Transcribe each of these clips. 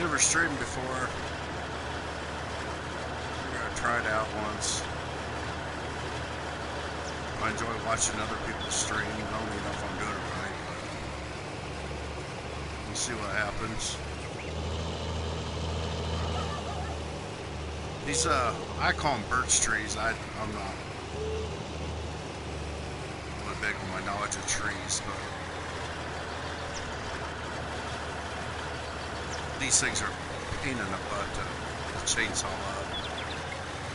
never streamed before. We're gonna try it out once. I enjoy watching other people stream. I don't even know if I'm doing it right, but we'll see what happens. These, I call them birch trees. I'm not really big on my knowledge of trees, but these things are a pain in the butt to chainsaw up.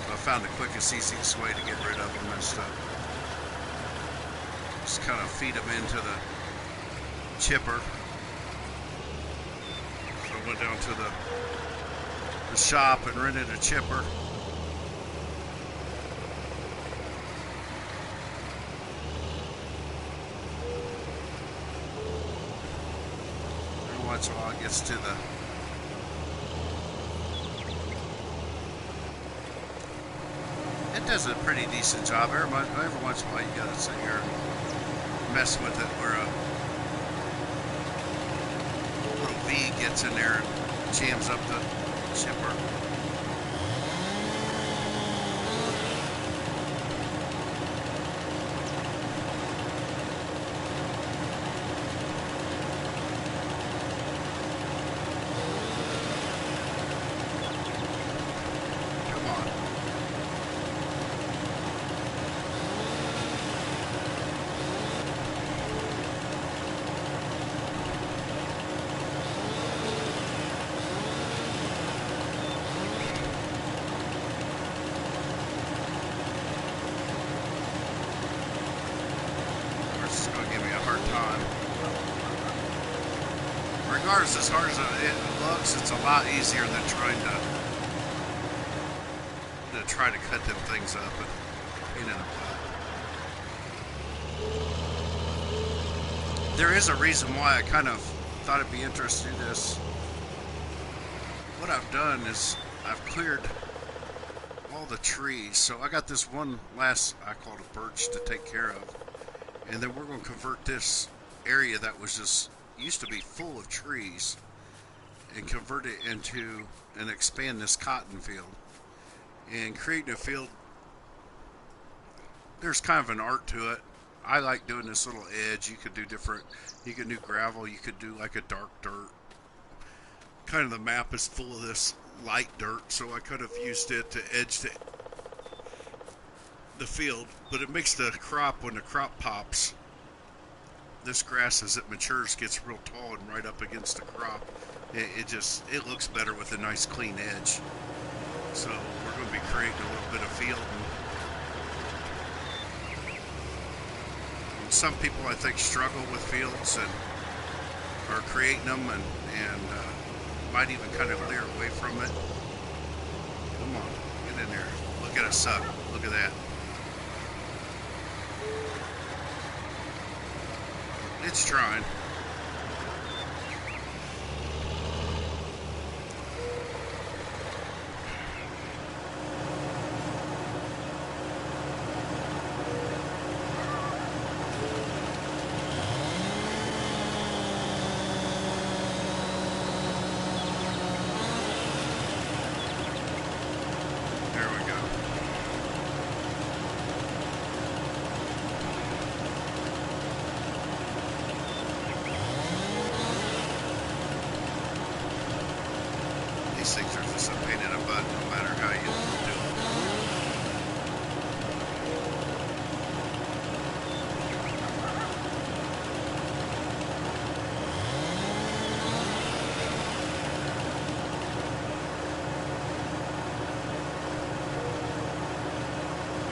So I found the quickest, easiest way to get rid of them is to just kind of feed them into the chipper. So I went down to the shop and rented a chipper. Every once in a while it gets to the it does a pretty decent job. Every once in a while you gotta sit here and mess with it where a little V gets in there and jams up the chipper. Come on. It's going to give me a hard time. Regardless, as hard as it looks, it's a lot easier than trying to cut them things up and pain in the butt. There is a reason why I kind of thought it'd be interesting to do this. What I've done is I've cleared all the trees, so I got this one last, I call it a birch, to take care of. And then we're going to convert this area that was just used to be full of trees and convert it into and expand this cotton field. And creating a field, there's kind of an art to it. I like doing this little edge. You could do different, you could do gravel, you could do like a dark dirt. Kind of the map is full of this light dirt, so I could have used it to edge the field, but it makes the crop, when the crop pops, this grass as it matures gets real tall and right up against the crop. It looks better with a nice clean edge. So we're going to be creating a little bit of field. And some people, I think, struggle with fields and are creating them and might even kind of veer away from it. Come on, get in there. Look at us suck. Look at that. It's trying. There we go. These things are just a pain in the butt no matter how you do it.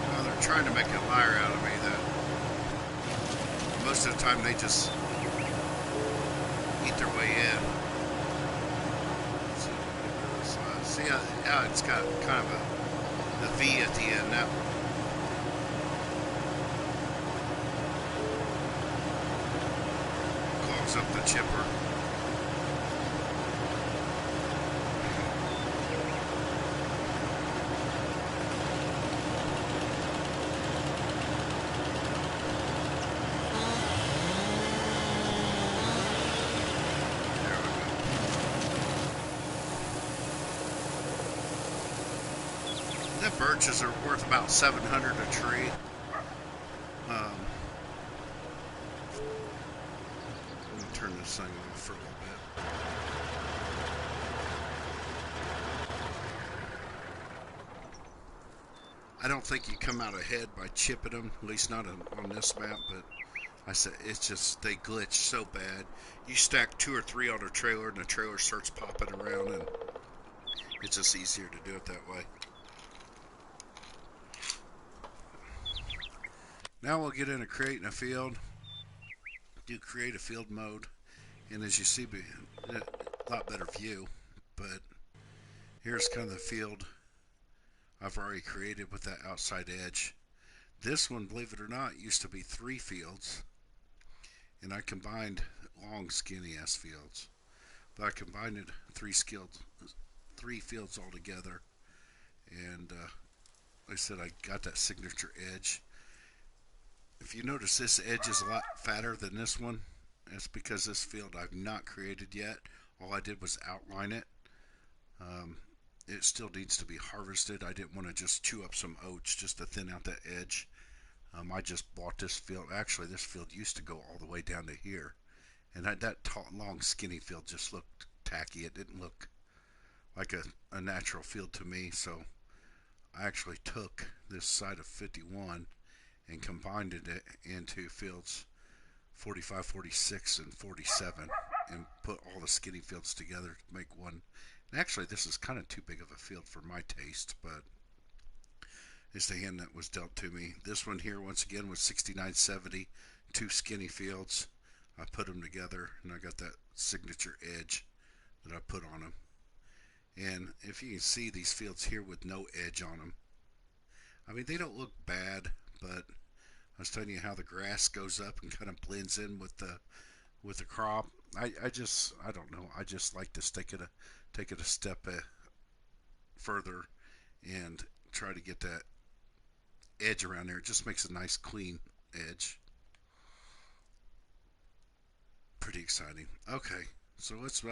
Well, they're trying to make a liar out of me that most of the time they just eat their way in. See how it's got kind of the V at the end now. Clogs up the chipper. birches are worth about 700 a tree. Um, I'm gonna turn this thing off for a little bit. I don't think you come out ahead by chipping them, at least not on this map, but I said it's just they glitch so bad. You stack 2 or 3 on a trailer and the trailer starts popping around, and it's just easier to do it that way. Now we'll get into creating a field. Do create a field mode, and as you see, a lot better view. But here's kind of the field I've already created with that outside edge. This one, believe it or not, used to be 3 fields, and I combined long, skinny ass fields. But I combined it 3 fields all together, and like I said, I got that signature edge. If you notice, this edge is a lot fatter than this one. That's because this field I've not created yet. All I did was outline it. Um, it still needs to be harvested. I didn't want to just chew up some oats just to thin out that edge. I just bought this field. Actually, this field used to go all the way down to here. And that tall, long, skinny field just looked tacky. It didn't look like a natural field to me. So I actually took this side of 51 and combined it into fields 45, 46, and 47, and put all the skinny fields together to make one. And actually, this is kind of too big of a field for my taste, but it's the hand that was dealt to me. This one here, once again, was 6970, 2 skinny fields. I put them together, and I got that signature edge that I put on them. And if you can see these fields here with no edge on them, I mean, they don't look bad, but I was telling you how the grass goes up and kind of blends in with the crop. I don't know. I just like to take it a step further and try to get that edge around there. It just makes a nice clean edge. Pretty exciting. Okay, so let's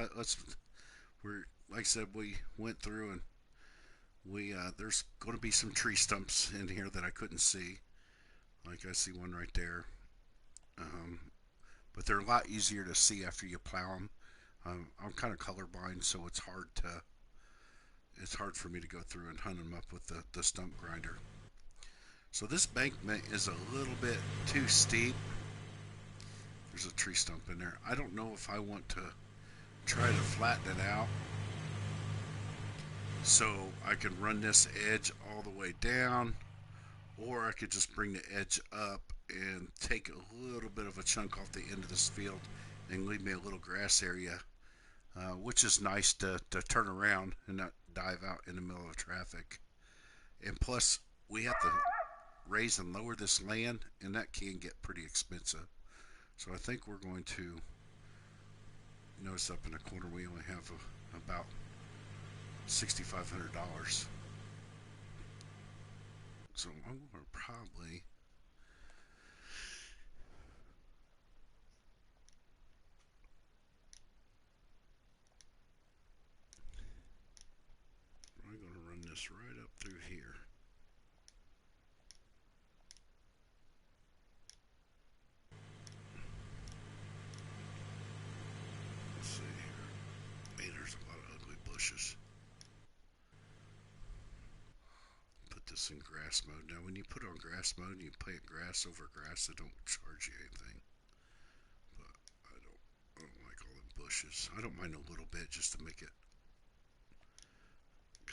we're like I said, we went through and we there's going to be some tree stumps in here that I couldn't see. Like I see one right there. Um, but they're a lot easier to see after you plow them. I'm kind of colorblind, so it's hard for me to go through and hunt them up with the stump grinder. So this bankment is a little bit too steep. There's a tree stump in there. I don't know if I want to try to flatten it out so I can run this edge all the way down, or I could just bring the edge up and take a little bit of a chunk off the end of this field and leave me a little grass area, which is nice to turn around and not dive out in the middle of traffic. And plus, we have to raise and lower this land, and that can get pretty expensive. So I think we're going to notice up in the corner we only have about $6,500. So I'm going to probably run this right up through here. Let's see here. Hey, there's a lot of ugly bushes. Put this in grass mode. Now, when you put it on grass mode and you plant grass over grass, they don't charge you anything. But I don't like all the bushes. I don't mind a little bit just to make it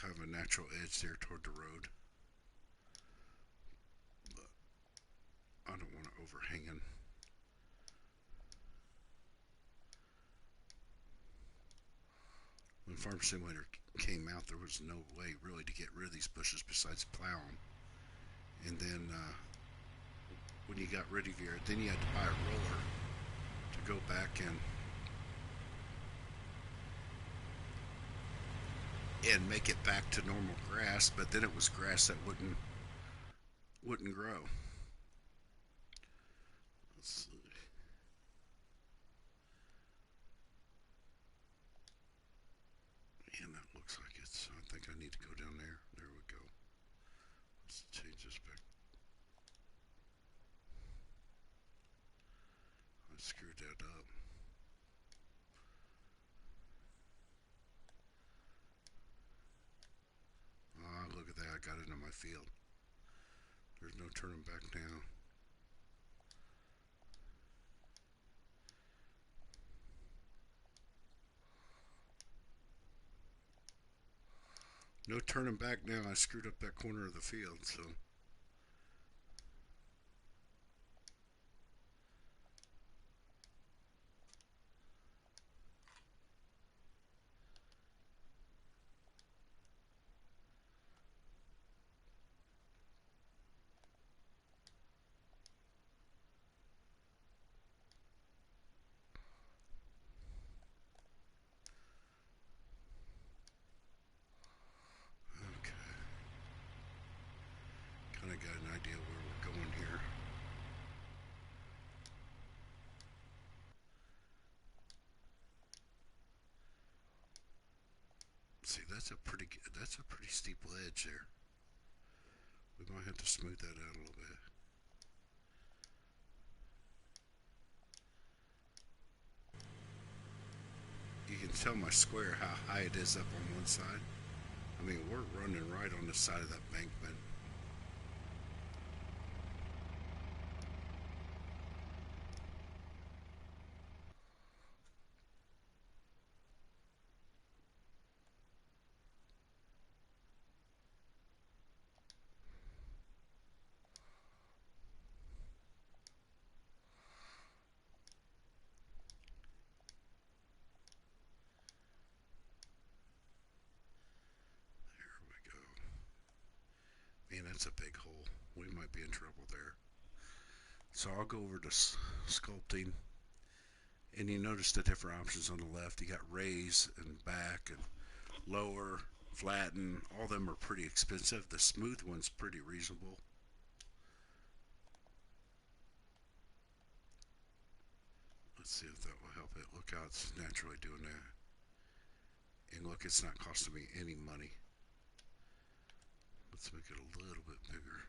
kind of a natural edge there toward the road. But I don't want it overhanging. When Farm Simulator came out, there was no way really to get rid of these bushes besides plow them. And then when you got rid of then you had to buy a roller to go back and make it back to normal grass. But then it was grass that wouldn't grow. Let's see. And that looks like I think I need to go down there. There we go. Let's change this back. I screwed that up. Ah, look at that. I got into my field. There's no turning back now. No turning back now. I screwed up that corner of the field, so. Okay. Kind of got an idea where we're going here. See, that's a pretty steep ledge there. We might have to smooth that out a little bit. You can tell my square how high it is up on one side. I mean, we're running right on the side of that bankment. There we go. Man, that's a big hole. We might be in trouble there. So I'll go over to sculpting, and you notice the different options on the left. You got raise and back and lower, flatten. All of them are pretty expensive. The smooth one's pretty reasonable. Let's see if that will help it. Look how it's naturally doing that. And look, it's not costing me any money. Let's make it a little bit bigger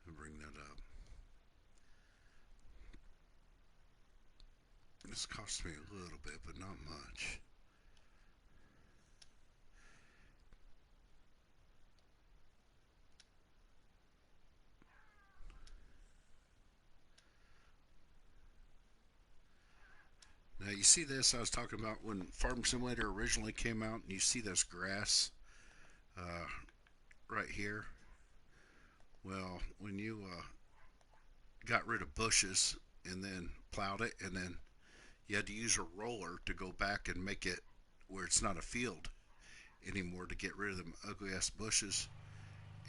and bring that up. This cost me a little bit, but not much. Now you see this, I was talking about when Farm Simulator originally came out, and you see this grass uh, right here. Well, when you got rid of bushes and then plowed it, and then you had to use a roller to go back and make it where it's not a field anymore to get rid of them ugly ass bushes.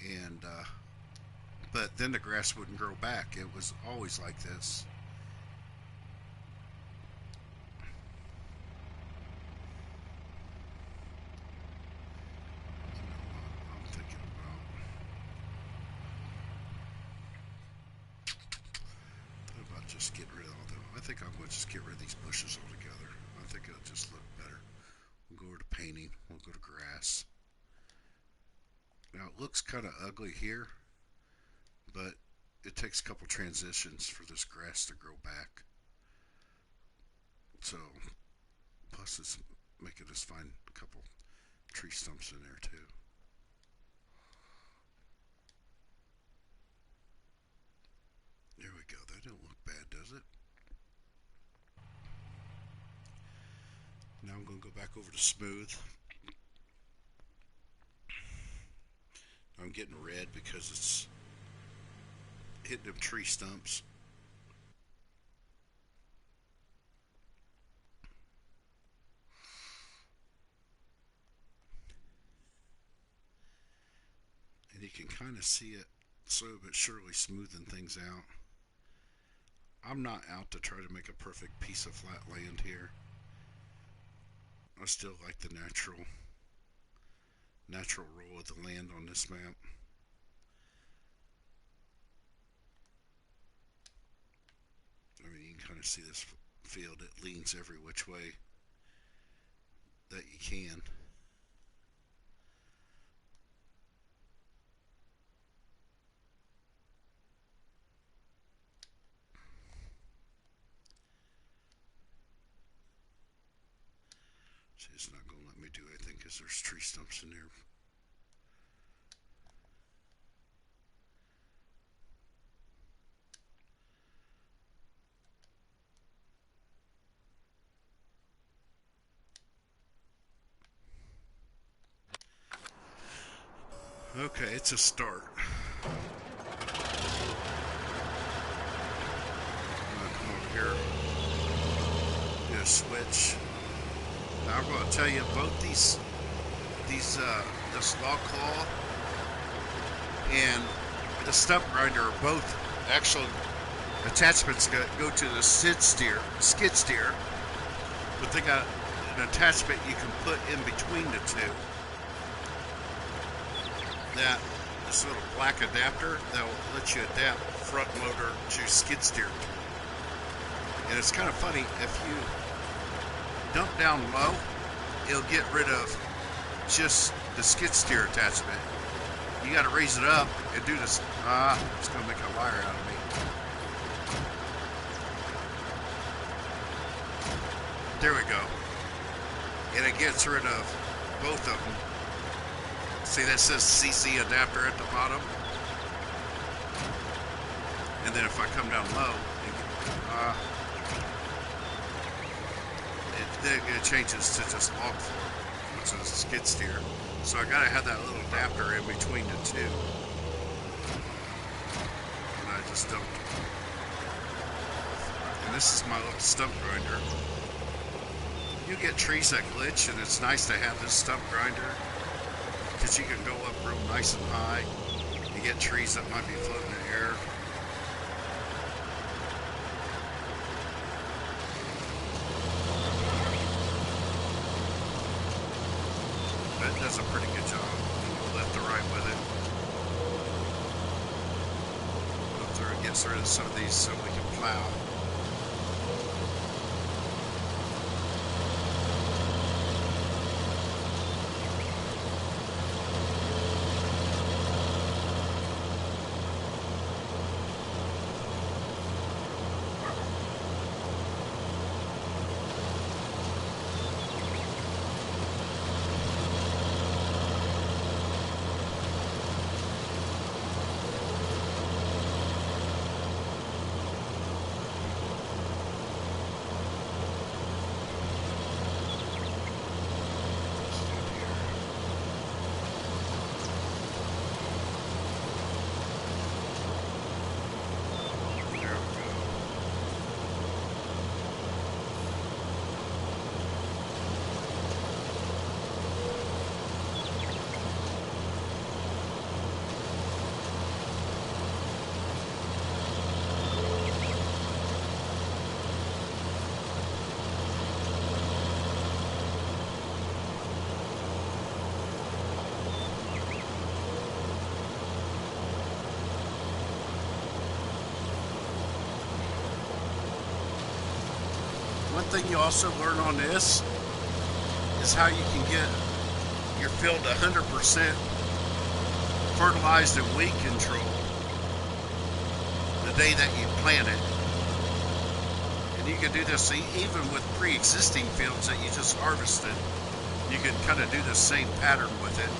And but then the grass wouldn't grow back. It was always like this. You know what I'm thinking about just getting rid of all them. I think I'm going to just get rid of these bushes altogether. I think it'll just look better. We'll go over to painting. We'll go to grass. Now it looks kind of ugly here, but it takes a couple transitions for this grass to grow back. So, plus it's making us find a couple tree stumps in there too. There we go. That don't look bad, does it? Now I'm going to go back over to smooth. I'm getting red because it's hitting them tree stumps. And you can kind of see it slowly but surely smoothing things out. I'm not out to try to make a perfect piece of flat land here. I still like the natural roll of the land on this map. I mean, you can kind of see this field. It leans every which way that you can. See, it's not going to let me do anything because there's tree stumps in there. Okay, it's a start. I'm going to come over here, do a switch. Now I'm going to tell you both this log claw and the stump grinder are both actual attachments that go to the skid steer, but they got an attachment you can put in between the two. This little black adapter that will let you adapt front motor to skid steer. And it's kind of funny, if you dump down low, it'll get rid of just the skid steer attachment. You got to raise it up and do this. It's going to make a liar out of me. There we go. And it gets rid of both of them. See, that says CC adapter at the bottom. And then if I come down low, it changes to just log floor, which is skid steer. So I gotta have that little adapter in between the two. And I just dumped. And this is my little stump grinder. You get trees that glitch, and it's nice to have this stump grinder because you can go up real nice and high. You get trees that might be floating in the air. That does a pretty good job. Left to right with it. Go through and gets rid of some of these so we can plow. One thing you also learn on this is how you can get your field 100% fertilized and weed control the day that you plant it. And you can do this even with pre-existing fields that you just harvested. You can kind of do the same pattern with it.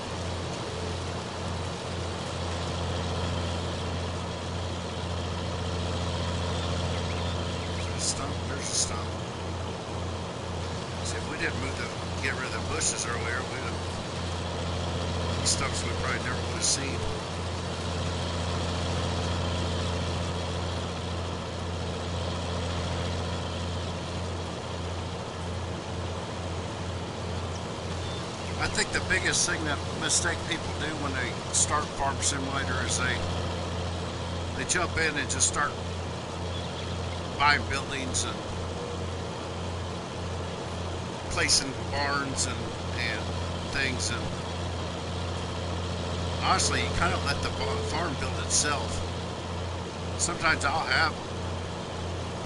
There's a stump. See, if we didn't get rid of the bushes earlier, these stumps we probably never would have seen. I think the biggest mistake people do when they start Farm Simulator is they jump in and just start buying buildings and placing barns and things, and honestly you kind of let the farm build itself. Sometimes I'll have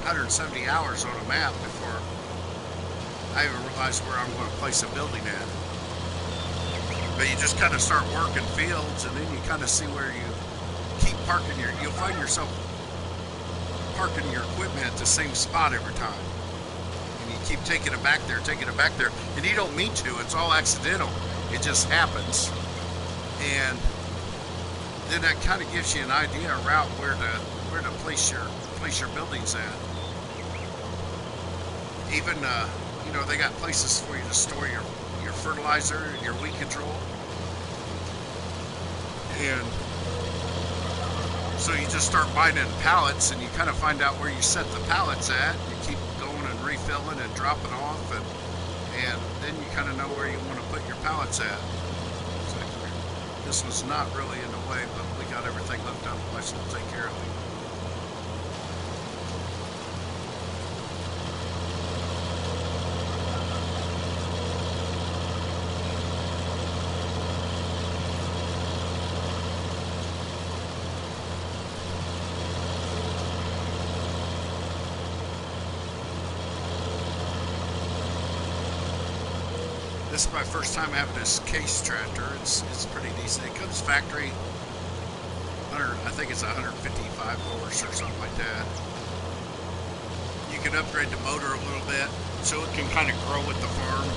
170 hours on a map before I even realize where I'm going to place a building at. But you just kind of start working fields, and then you kind of see where you keep parking you'll find yourself parking your equipment at the same spot every time. and you keep taking it back there, and you don't mean to. It's all accidental. It just happens, and then that kind of gives you an idea, a route where to place your buildings at. Even they got places for you to store your fertilizer, your weed control, and so you just start buying in pallets, and you kind of find out where you set the pallets at. You keep going and refilling and dropping off, and then you kind of know where you want to put your pallets at. So this was not really in the way, but we got everything hooked up. I should take care of it. This is my first time having this case tractor. It's pretty decent. It comes factory 100, I think it's 155 horse or something like that. You can upgrade the motor a little bit so it can kind of grow with the farm.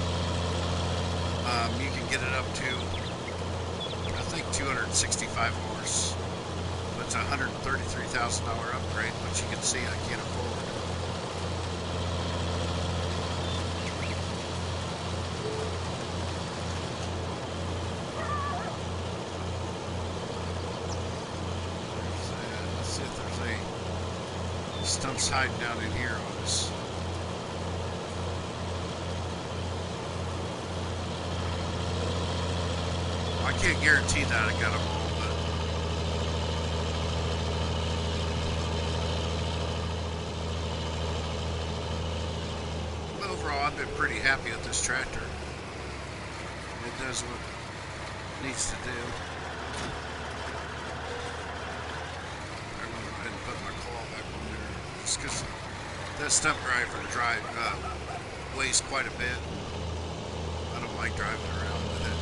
You can get it up to, I think, 265 horse. But it's a $133,000 upgrade, which you can see I can't afford. Stumps hiding down in here on us. I can't guarantee that I got them all, but overall I've been pretty happy with this tractor. It does what it needs to do. Because that stump driver weighs quite a bit. I don't like driving around with it.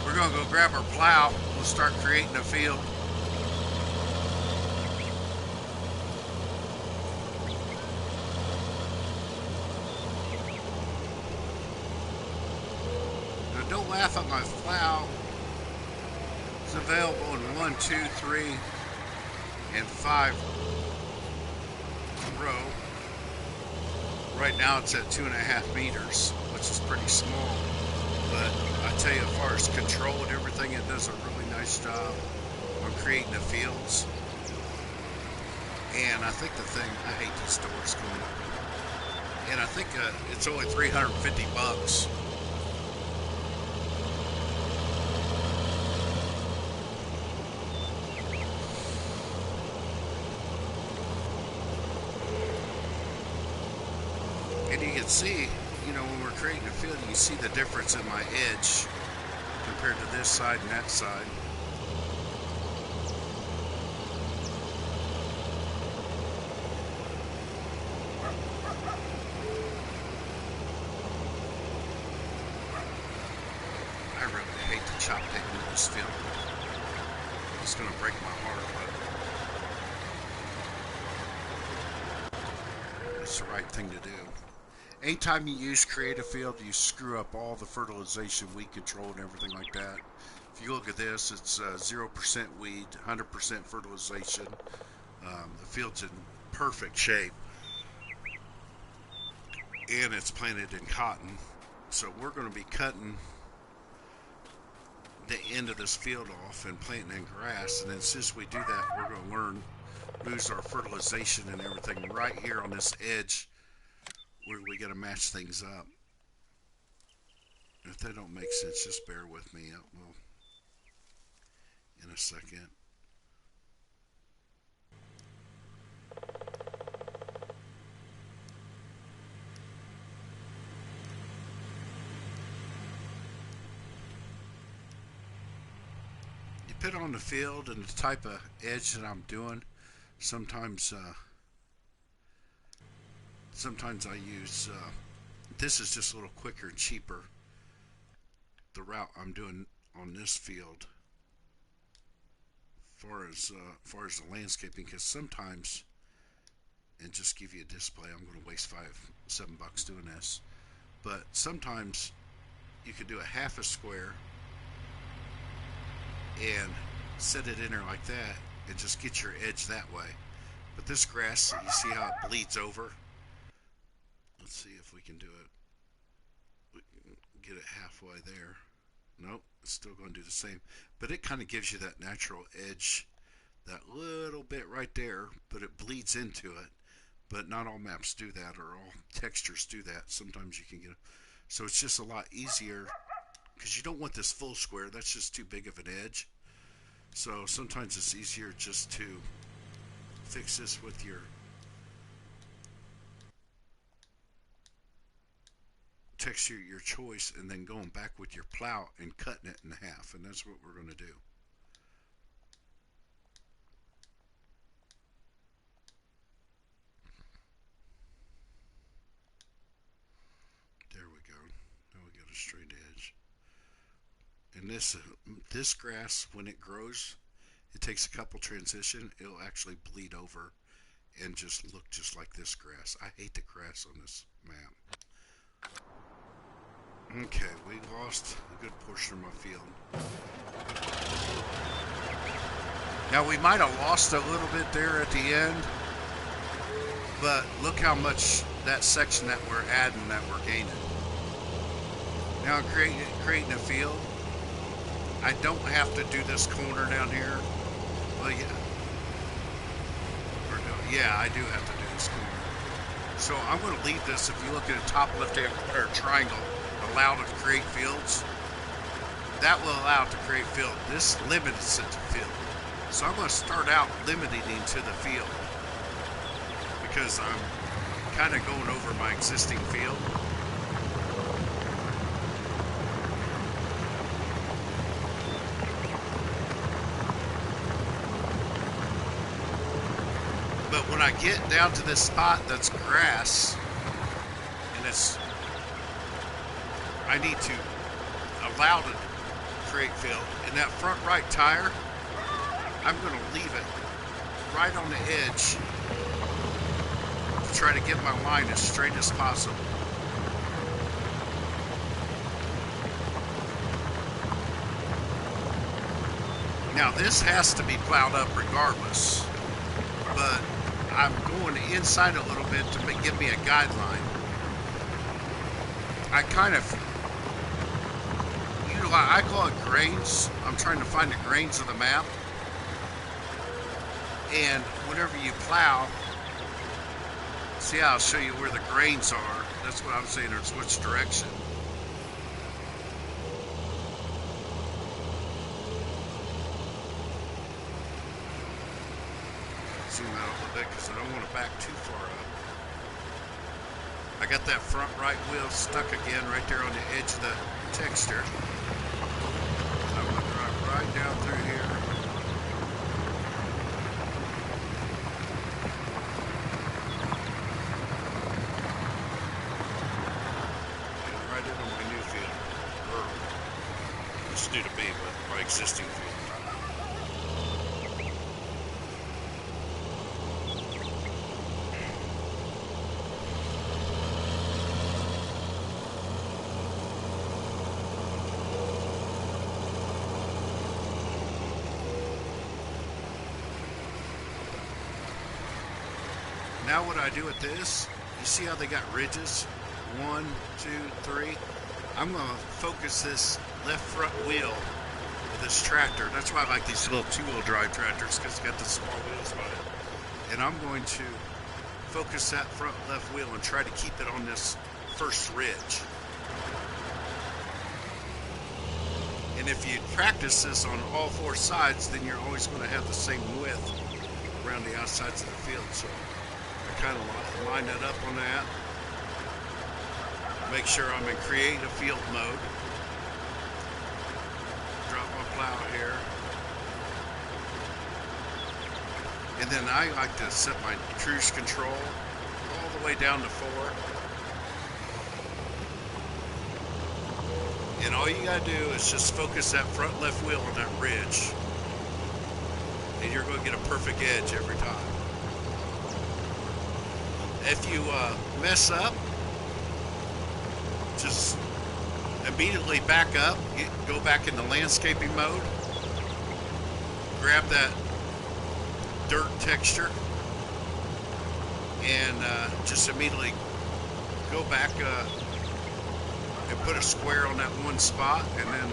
We're going to go grab our plow. We'll start creating a field. Now don't laugh at my plow. It's available in 1, 2, 3, and 5 row. Right now it's at 2.5 meters, which is pretty small. But I tell you, as far as control and everything, it does a really nice job on creating the fields. And I think the thing, I hate these doors going open. And I think it's only $350. You can see, when we're creating a field, you can see the difference in my edge compared to this side and that side. I really hate to chop into this field. It's going to break my heart, but it's the right thing to do. Anytime you use creative field, you screw up all the fertilization, weed control, and everything like that. If you look at this, it's 0% weed, 100% fertilization. The field's in perfect shape, and it's planted in cotton. So we're going to be cutting the end of this field off and planting in grass. And then as soon as we do that, we're going to lose our fertilization and everything right here on this edge. We got to match things up. If that don't make sense, just bear with me. Well, in a second. Depending on the field and the type of edge that I'm doing, sometimes I use, this is just a little quicker and cheaper, the route I'm doing on this field, far as the landscaping, because sometimes, and just give you a display. I'm going to waste $7 doing this. But sometimes you could do a half a square and set it in there like that and just get your edge that way. But this grass, you see how it bleeds over? Let's see if we can do it. We can get it halfway there. Nope, it's still going to do the same. But it kind of gives you that natural edge, that little bit right there, but it bleeds into it. But not all maps do that, or all textures do that. Sometimes you can get it. So it's just a lot easier, because you don't want this full square. That's just too big of an edge. So sometimes it's easier just to fix this with your texture, your choice, and then going back with your plow and cutting it in half. And that's what we're going to do. There we go. Now we got a straight edge. And this grass, when it grows, it takes a couple transition. It'll actually bleed over and just look just like this grass. I hate the grass on this map. Okay, we lost a good portion of my field. Now we might have lost a little bit there at the end, but look how much that section that we're adding, that we're gaining. Now creating a field. I don't have to do this corner down here. Well, yeah. Or no, yeah, I do have to do this corner. So I'm going to leave this. If you look at the top left-hand or triangle, allow to create fields. That will allow it to create field. This limits it to field. So I'm going to start out limiting to the field, because I'm kind of going over my existing field. But when I get down to this spot that's grass, and I need to allow to create field. In that front right tire, I'm going to leave it right on the edge to try to get my line as straight as possible. Now this has to be plowed up regardless, but I'm going inside a little bit to give me a guideline. I kind of, I call it grains. I'm trying to find the grains of the map. And whenever you plow, see how I'll show you where the grains are. That's what I'm saying, it's which direction. Zoom out a little bit because I don't want to back too far up. I got that front right wheel stuck again right there on the edge of the texture. I'm going to drive right down through here. And right into my new field. Or, it's new to me, but my existing field. Now what I do with this, you see how they got ridges? 1, 2, 3. I'm going to focus this left front wheel of this tractor. That's why I like these little two-wheel drive tractors, because it's got the small wheels on it. And I'm going to focus that front left wheel and try to keep it on this first ridge. And if you practice this on all four sides, then you're always going to have the same width around the outsides of the field. So I kind of line that up on that. Make sure I'm in creative field mode. Drop my plow here. And then I like to set my cruise control all the way down to 4. And all you gotta do is just focus that front left wheel on that ridge. And you're gonna get a perfect edge every time. If you mess up, just immediately back up, go back into landscaping mode, grab that dirt texture, and just immediately go back and put a square on that one spot, and then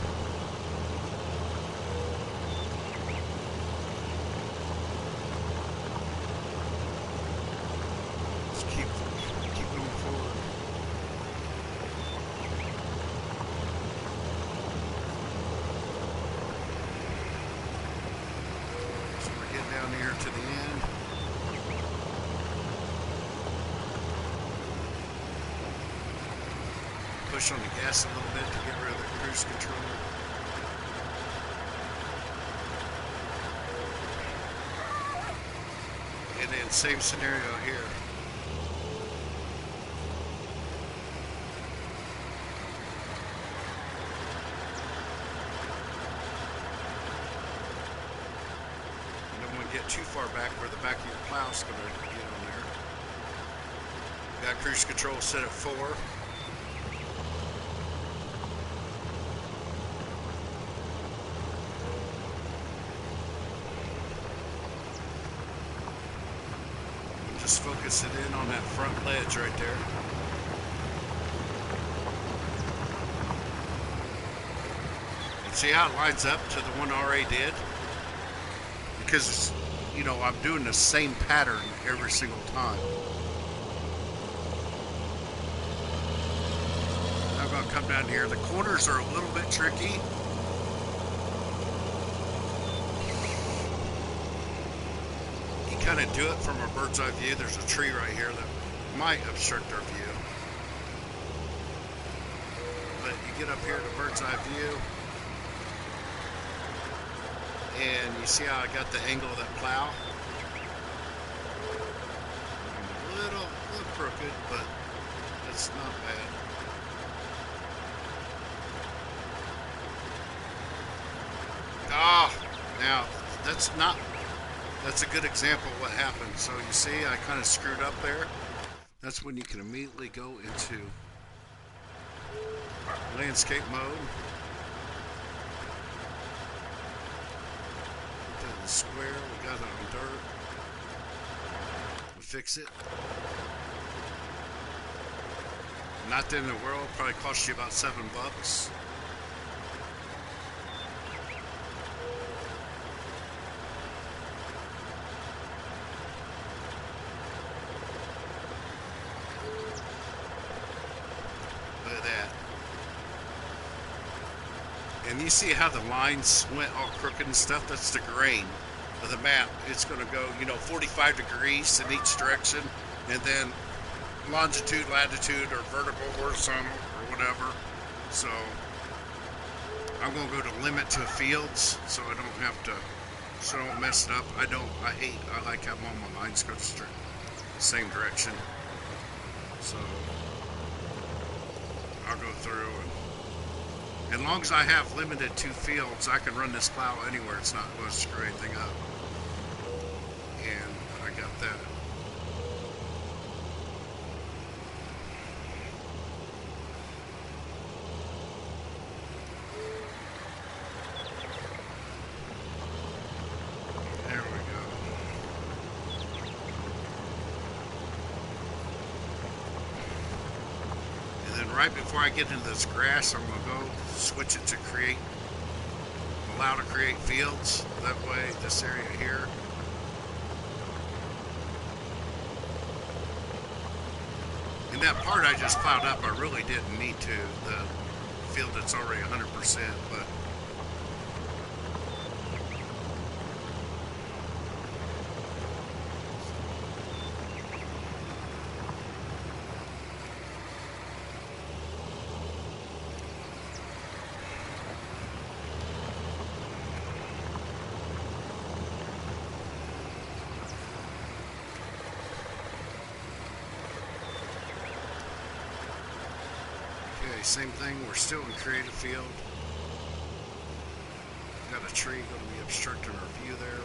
just keep going forward. So we're getting down here to the end. Push on the gas a little bit to get rid of the cruise control. And then same scenario here. You don't want to get too far back where the back of your plow's going to get on there. Got cruise control set at 4. Just focus it in on that front ledge right there. And see how it lines up to the one I already did? Because, you know, I'm doing the same pattern every single time. I'm going to come down here. The corners are a little bit tricky. Kind of do it from a bird's eye view. There's a tree right here that might obstruct our view, but you get up here to bird's eye view and you see how I got the angle of that plow. A little crooked, but it's not bad. Now that's a good example of what happened. So you see, I kind of screwed up there. That's when you can immediately go into landscape mode. Put that in the square. We got it on dirt. We'll fix it. Not the end of the world. Probably cost you about $7. And you see how the lines went all crooked and stuff? That's the grain of the map. It's going to go, you know, 45 degrees in each direction, and then longitude, latitude, or vertical, horizontal, or whatever. So I'm going to go to limit to fields, so I don't have to, so I don't mess it up. I like having all my lines go straight, same direction. So I'll go through, and as long as I have limited 2 fields, I can run this plow anywhere. It's not going to screw anything up. And I got that. There we go. And then right before I get into this grass, I'm going to go switch it to allow to create fields. That way, this area here. And that part I just plowed up, I really didn't need to. The field that's already 100%, but same thing, we're still in creative field. Got a tree going to be obstructing our view there.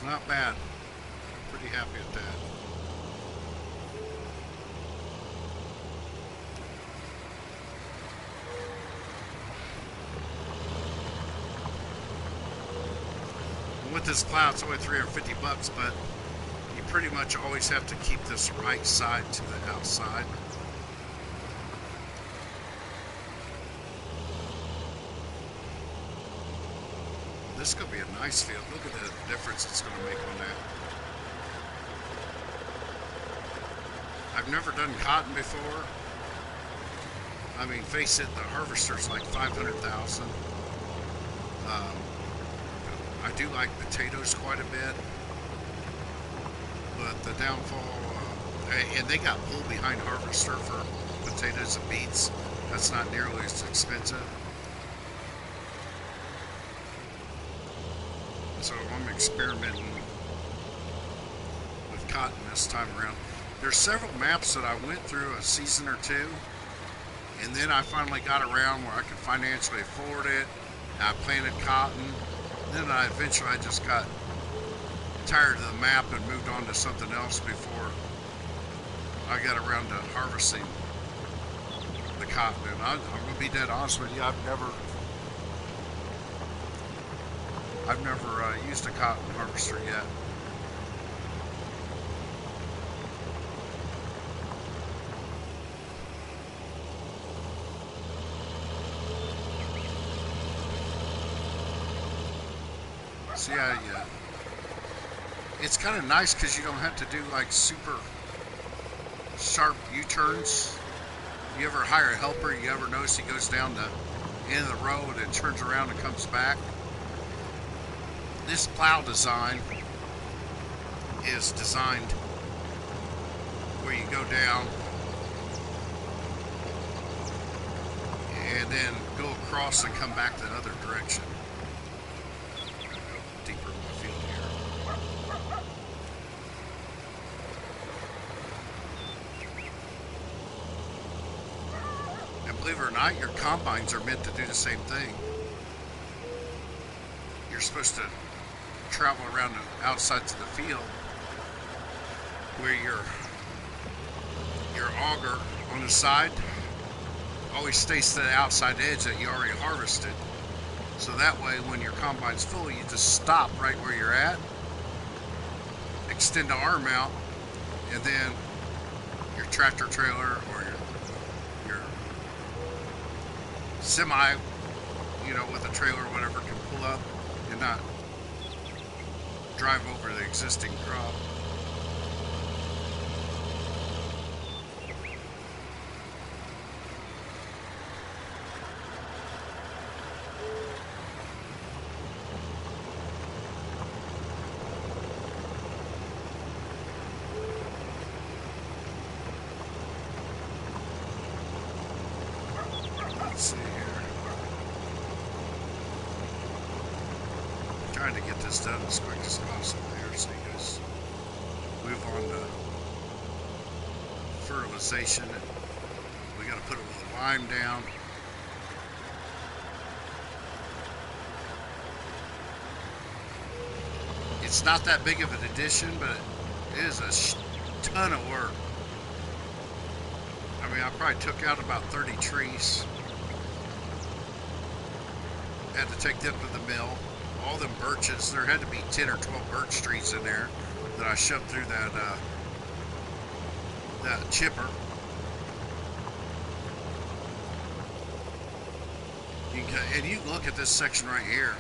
Not bad. Pretty happy with that. With this plow, it's only $350, but you pretty much always have to keep this right side to the outside. This is going to be a nice field. Look at the difference it's going to make on that. I've never done cotton before. I mean, face it, the harvester's like 500,000. I do like potatoes quite a bit, but the downfall, and they got pull behind harvester for potatoes and beets. That's not nearly as expensive. So I'm experimenting with cotton this time around. There's several maps that I went through a season or two, and then I finally got around where I could financially afford it. I planted cotton. Then I just got tired of the map and moved on to something else before I got around to harvesting the cotton. And I'm going to be dead honest with you, I've never used a cotton harvester yet. See, it's kind of nice because you don't have to do like super sharp U-turns. You ever hire a helper, you ever notice he goes down the end of the road and turns around and comes back? This plow design is designed where you go down and then go across and come back the other direction. Deeper in my field here. And believe it or not, your combines are meant to do the same thing. You're supposed to travel around the outsides of the field where your auger on the side always stays to the outside edge that you already harvested. So that way when your combine's full, you just stop right where you're at, extend the arm out, and then your tractor trailer or your semi, with a trailer or whatever, can pull up and not drive over the existing crop. Let's see here. Trying to get this done as quick as possible here so you guys move on to fertilization. We got to put a little lime down. It's not that big of an addition, but it is a ton of work. I mean, I probably took out about 30 trees. Had to take them to the mill. All them birches, there had to be 10 or 12 birch trees in there that I shoved through that chipper. And you look at this section right here,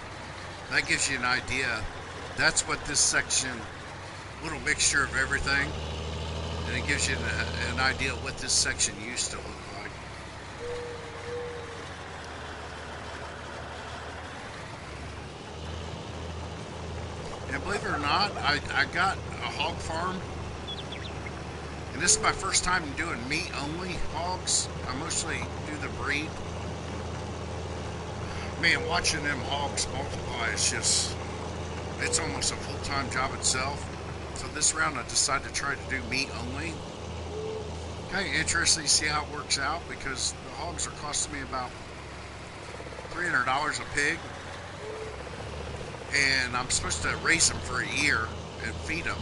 that gives you an idea. That's what this section, little mixture of everything, and it gives you an idea of what this section used to look like. And believe it or not, I got a hog farm, and this is my first time doing meat only hogs. I mostly do the breed. Man, watching them hogs multiply is just, it's almost a full-time job itself. So this round I decided to try to do meat only. Kind of interesting to see how it works out, because the hogs are costing me about $300 a pig. and I'm supposed to raise them for a year and feed them.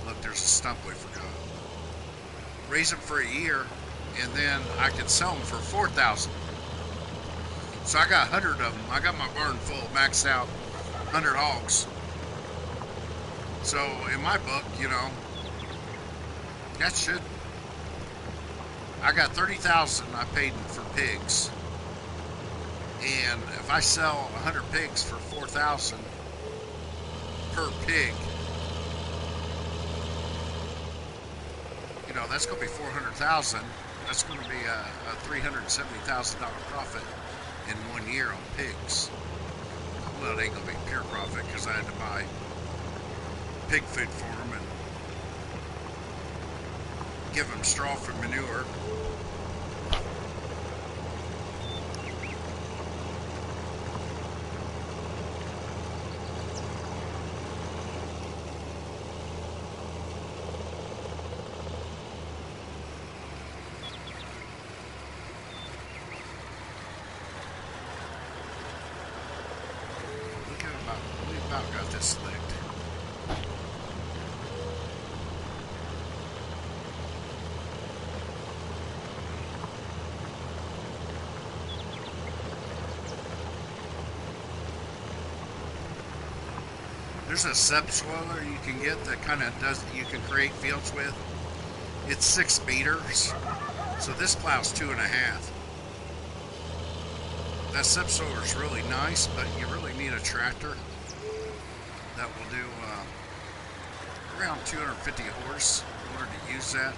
Look, there's a stump we forgot. Raise them for a year, and then I can sell them for 4,000. So I got 100 of them. I got my barn full, maxed out, 100 hogs. So in my book, you know, that should. I got 30,000 I paid for pigs, and if I sell 100 pigs for 4,000 per pig, you know, that's going to be 400,000. That's going to be a $370,000 profit in 1 year on pigs. Well, it ain't going to be pure profit because I had to buy pig food for them and give them straw for manure. We about got this licked. There's a subsoiler you can get that kind of does, you can create fields with. It's 6 meters, so this plow's 2.5. That subsoiler is really nice, but you really need a tractor that will do around 250 horse in order to use that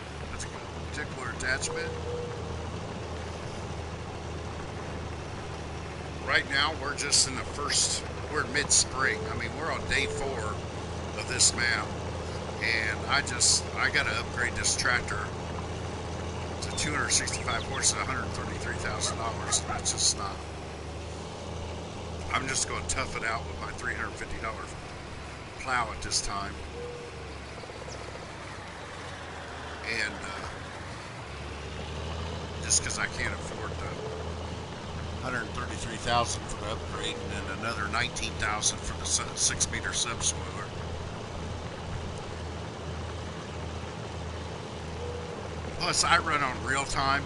particular attachment. Right now, we're just in the first, we're mid-spring. I mean, we're on day 4 of this map, and I got to upgrade this tractor to 265 horses, $133,000. That's just not. I'm just going to tough it out with my $350 plow at this time. And just because I can't afford the $133,000 for the upgrade and then another $19,000 for the 6-meter subsoiler. Plus, I run on real time,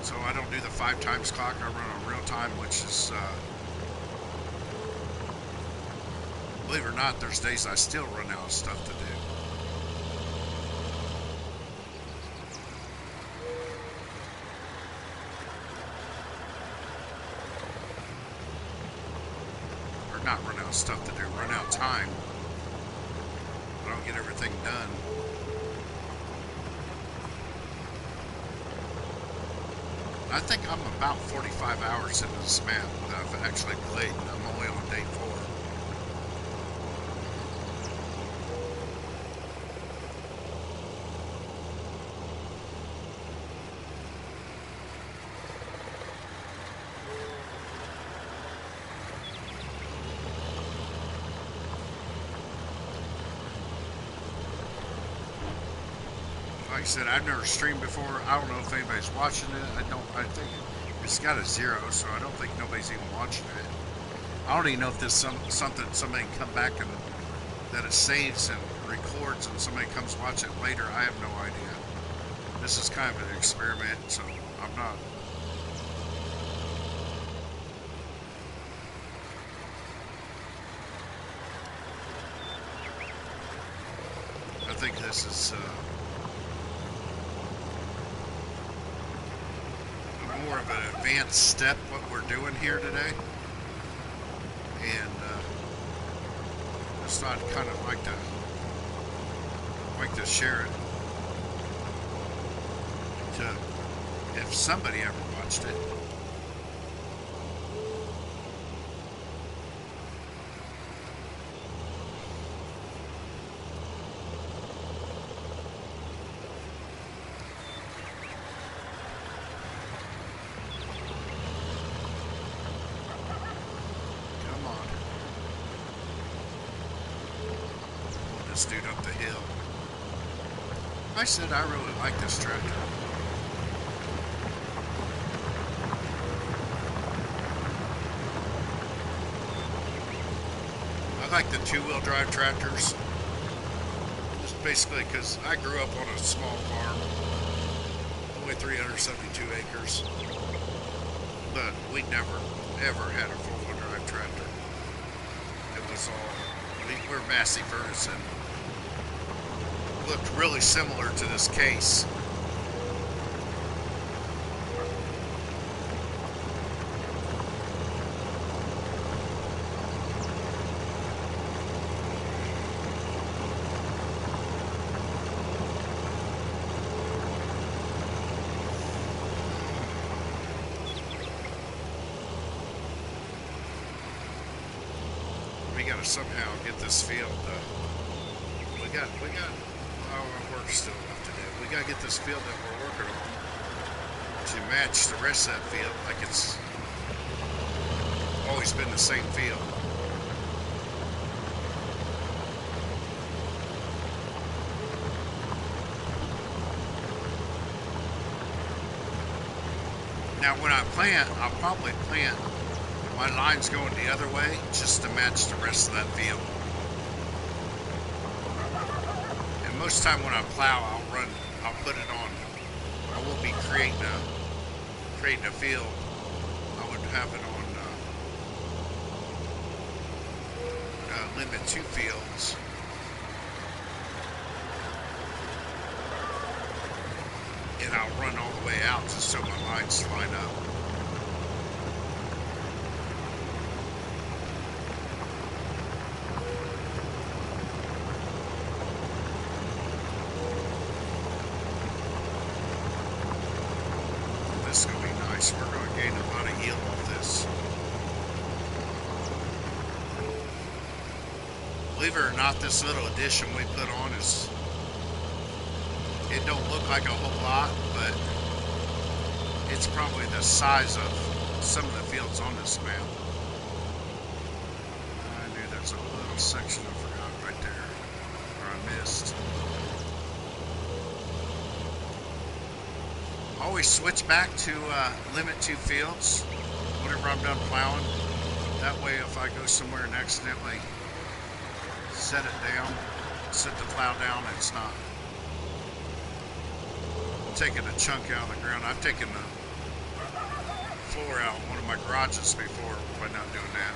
so I don't do the 5 times clock. I run on real time, which is, believe it or not, there's days I still run out of stuff to do. Or not run out of stuff to do, run out of time. I don't get everything done. I think I'm about 45 hours into this map that I've actually played, and I'm only on day 4. Like I said, I've never streamed before. I don't know if anybody's watching it. I think it's got a 0, so I don't think nobody's even watching it. I don't even know if there's something somebody can come back and that it saves and records and somebody comes watch it later. I have no idea. This is kind of an experiment, so I'm not. I think this is more of an advanced step what we're doing here today, and just thought I'd kind of like to share it to if somebody ever watched it. This dude up the hill. I said I really like this tractor. like the two-wheel drive tractors. Just basically because I grew up on a small farm, only 372 acres, but we never ever had a four-wheel drive tractor. It was all we're Massey Ferguson. Looked really similar to this case. We gotta somehow get this field. We got our work still left to do. We gotta get this field that we're working on to match the rest of that field, like it's always been the same field. Now, when I plant, I'll probably plant my lines going the other way just to match the rest of that field. And most of the time when I plow, I'll put it on. I will be creating a field. I would have it on limit 2 fields. And I'll run all the way out just so my lines line up. This is going to be nice. We're going to gain a lot of yield off this. Believe it or not, this little addition we put on is, it don't look like a whole lot, but it's probably the size of some of the fields on this map. I knew there's a little section I forgot right there, or I missed. Always switch back to limit 2 fields whenever I'm done plowing. That way if I go somewhere and accidentally set the plow down, it's not taking a chunk out of the ground. I've taken the floor out of one of my garages before by not doing that.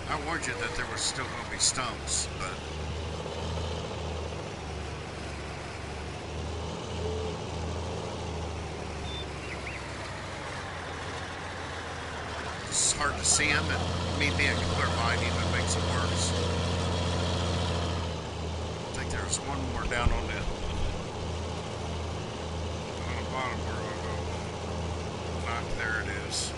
I warned you that there was still going to be stumps, but it's hard to see them, and me being colorblind even makes it worse. I think there's one more down on the bottom where I'll go. Not there it is.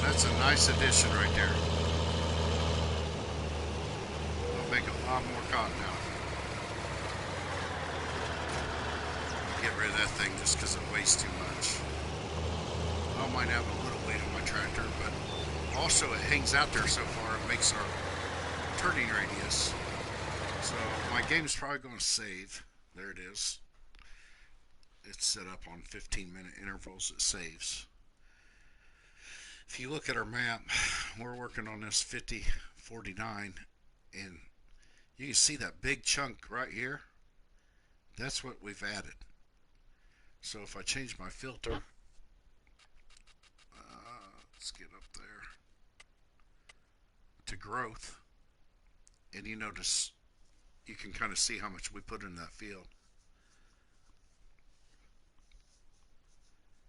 That's a nice addition right there. We'll make a lot more cotton out. I'll get rid of that thing just because it weighs too much. I might have a little weight on my tractor, but also it hangs out there so far. It makes our turning radius. So my game's probably going to save. There it is. It's set up on 15-minute intervals. It saves. If you look at our map, we're working on this 5049, and you can see that big chunk right here. That's what we've added. So if I change my filter, let's get up there to growth, and you notice you can kind of see how much we put in that field.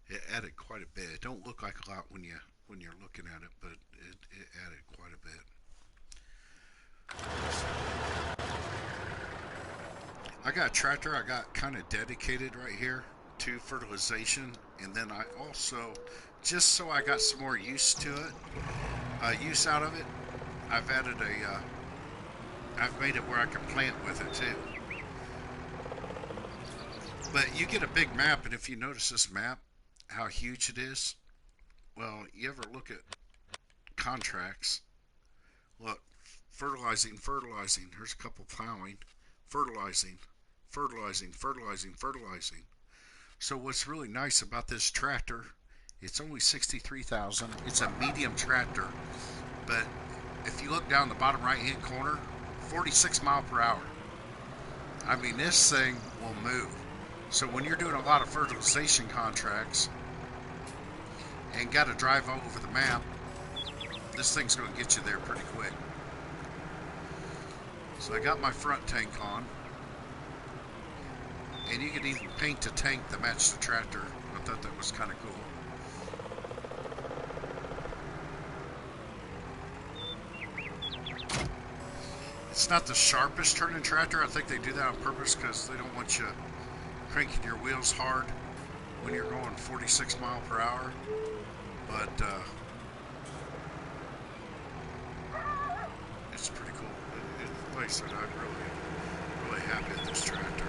It added quite a bit. It don't look like a lot when you're looking at it, but it added quite a bit. I got a tractor I got kind of dedicated right here to fertilization, and then I also just so I got some more use to it, use out of it, I've added I've made it where I can plant with it too. But you get a big map, and if you notice this map, how huge it is, well, you ever look at contracts? Look, fertilizing, fertilizing. Here's a couple plowing, fertilizing, fertilizing, fertilizing, fertilizing. So what's really nice about this tractor, it's only 63,000. It's a medium tractor, but if you look down the bottom right hand corner, 46 mile per hour. I mean, this thing will move. So when you're doing a lot of fertilization contracts and got to drive all over the map, this thing's going to get you there pretty quick. So I got my front tank on, and you can even paint the tank to match the tractor. I thought that was kind of cool. It's not the sharpest turning tractor. I think they do that on purpose because they don't want you cranking your wheels hard when you're going 46 mile per hour. But it's pretty cool. Like I said, I'm really happy with this tractor.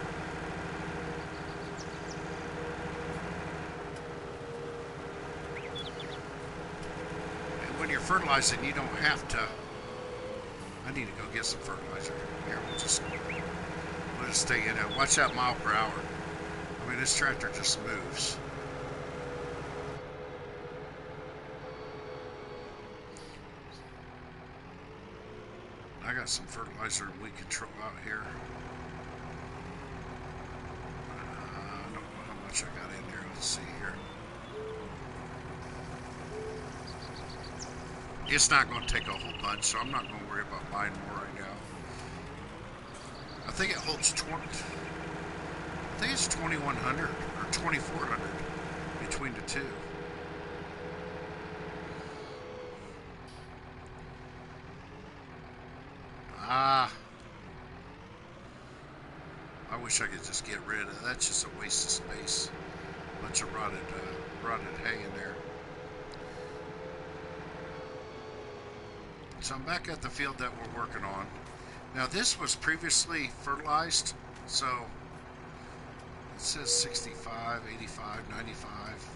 And when you're fertilizing, you don't have to. I need to go get some fertilizer. Here, we'll just stay in it. Watch that mile per hour. I mean, this tractor just moves. I got some fertilizer and weed control out here. I don't know how much I got in there. Let's see here. It's not going to take a whole bunch, so I'm not going to worry about buying more right now. I think it holds 20. I think it's 2,100 or 2,400 between the two. I wish I could just get rid of that. That's just a waste of space. Bunch of rotted hay in there. So I'm back at the field that we're working on. Now this was previously fertilized, so it says 65, 85, 95.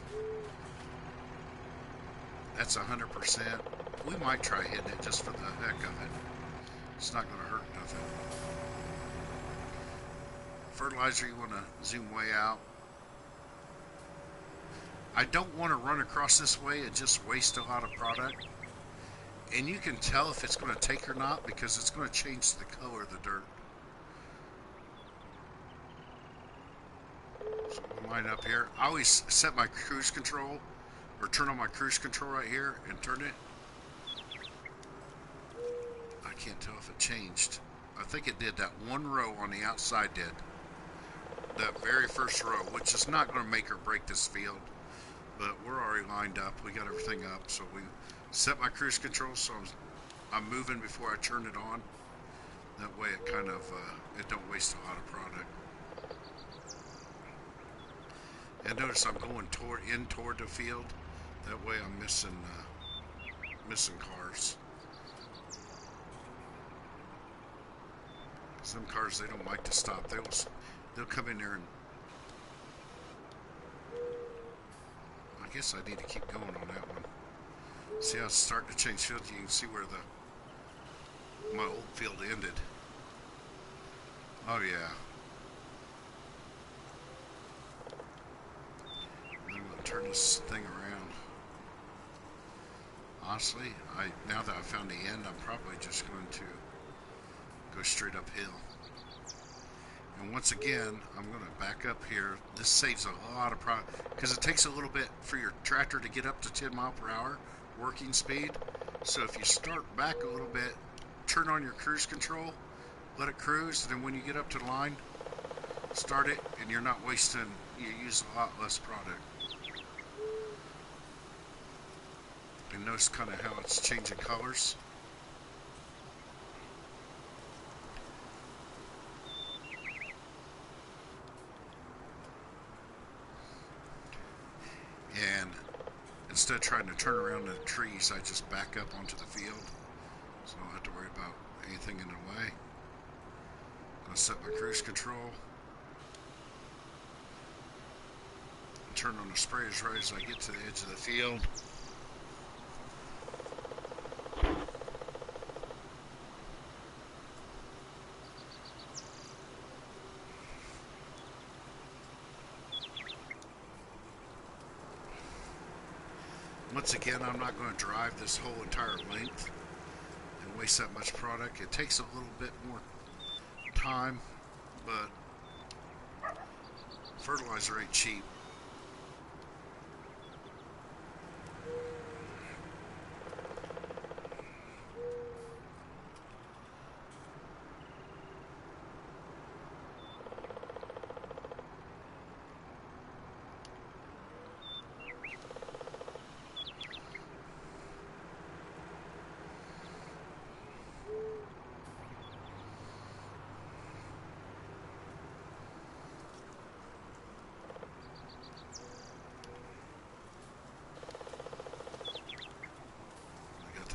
That's 100%. We might try hitting it just for the heck of it. It's not going to hurt nothing. Fertilizer, you want to zoom way out. I don't want to run across this way and just waste a lot of product. And you can tell if it's going to take or not because it's going to change the color of the dirt. So we'll line up here. I always set my cruise control or turn on my cruise control right here and turn it. I can't tell if it changed. I think it did. That one row on the outside did. That very first row, which is not going to make or break this field. But we're already lined up. We got everything up. So we set my cruise control so I'm moving before I turn it on. That way it kind of, it don't waste a lot of product. And notice I'm going toward the field. That way I'm missing cars. Some cars, they don't like to stop. They'll come in there and I guess I need to keep going on that one. See how it's starting to change field? You can see where my old field ended. Oh yeah. And I'm gonna turn this thing around. Honestly, now that I've found the end, I'm probably just going to go straight uphill. And once again, I'm going to back up here. This saves a lot of product because it takes a little bit for your tractor to get up to 10 mile per hour working speed. So if you start back a little bit, turn on your cruise control, let it cruise, and then when you get up to the line, start it, and you're not wasting, you use a lot less product. And notice kind of how it's changing colors. And instead trying to turn around the trees, I just back up onto the field, so I don't have to worry about anything in the way. I'll set my cruise control. Turn on the sprayers right as I get to the edge of the field. Once again, I'm not going to drive this whole entire length and waste that much product. It takes a little bit more time, but fertilizer ain't cheap.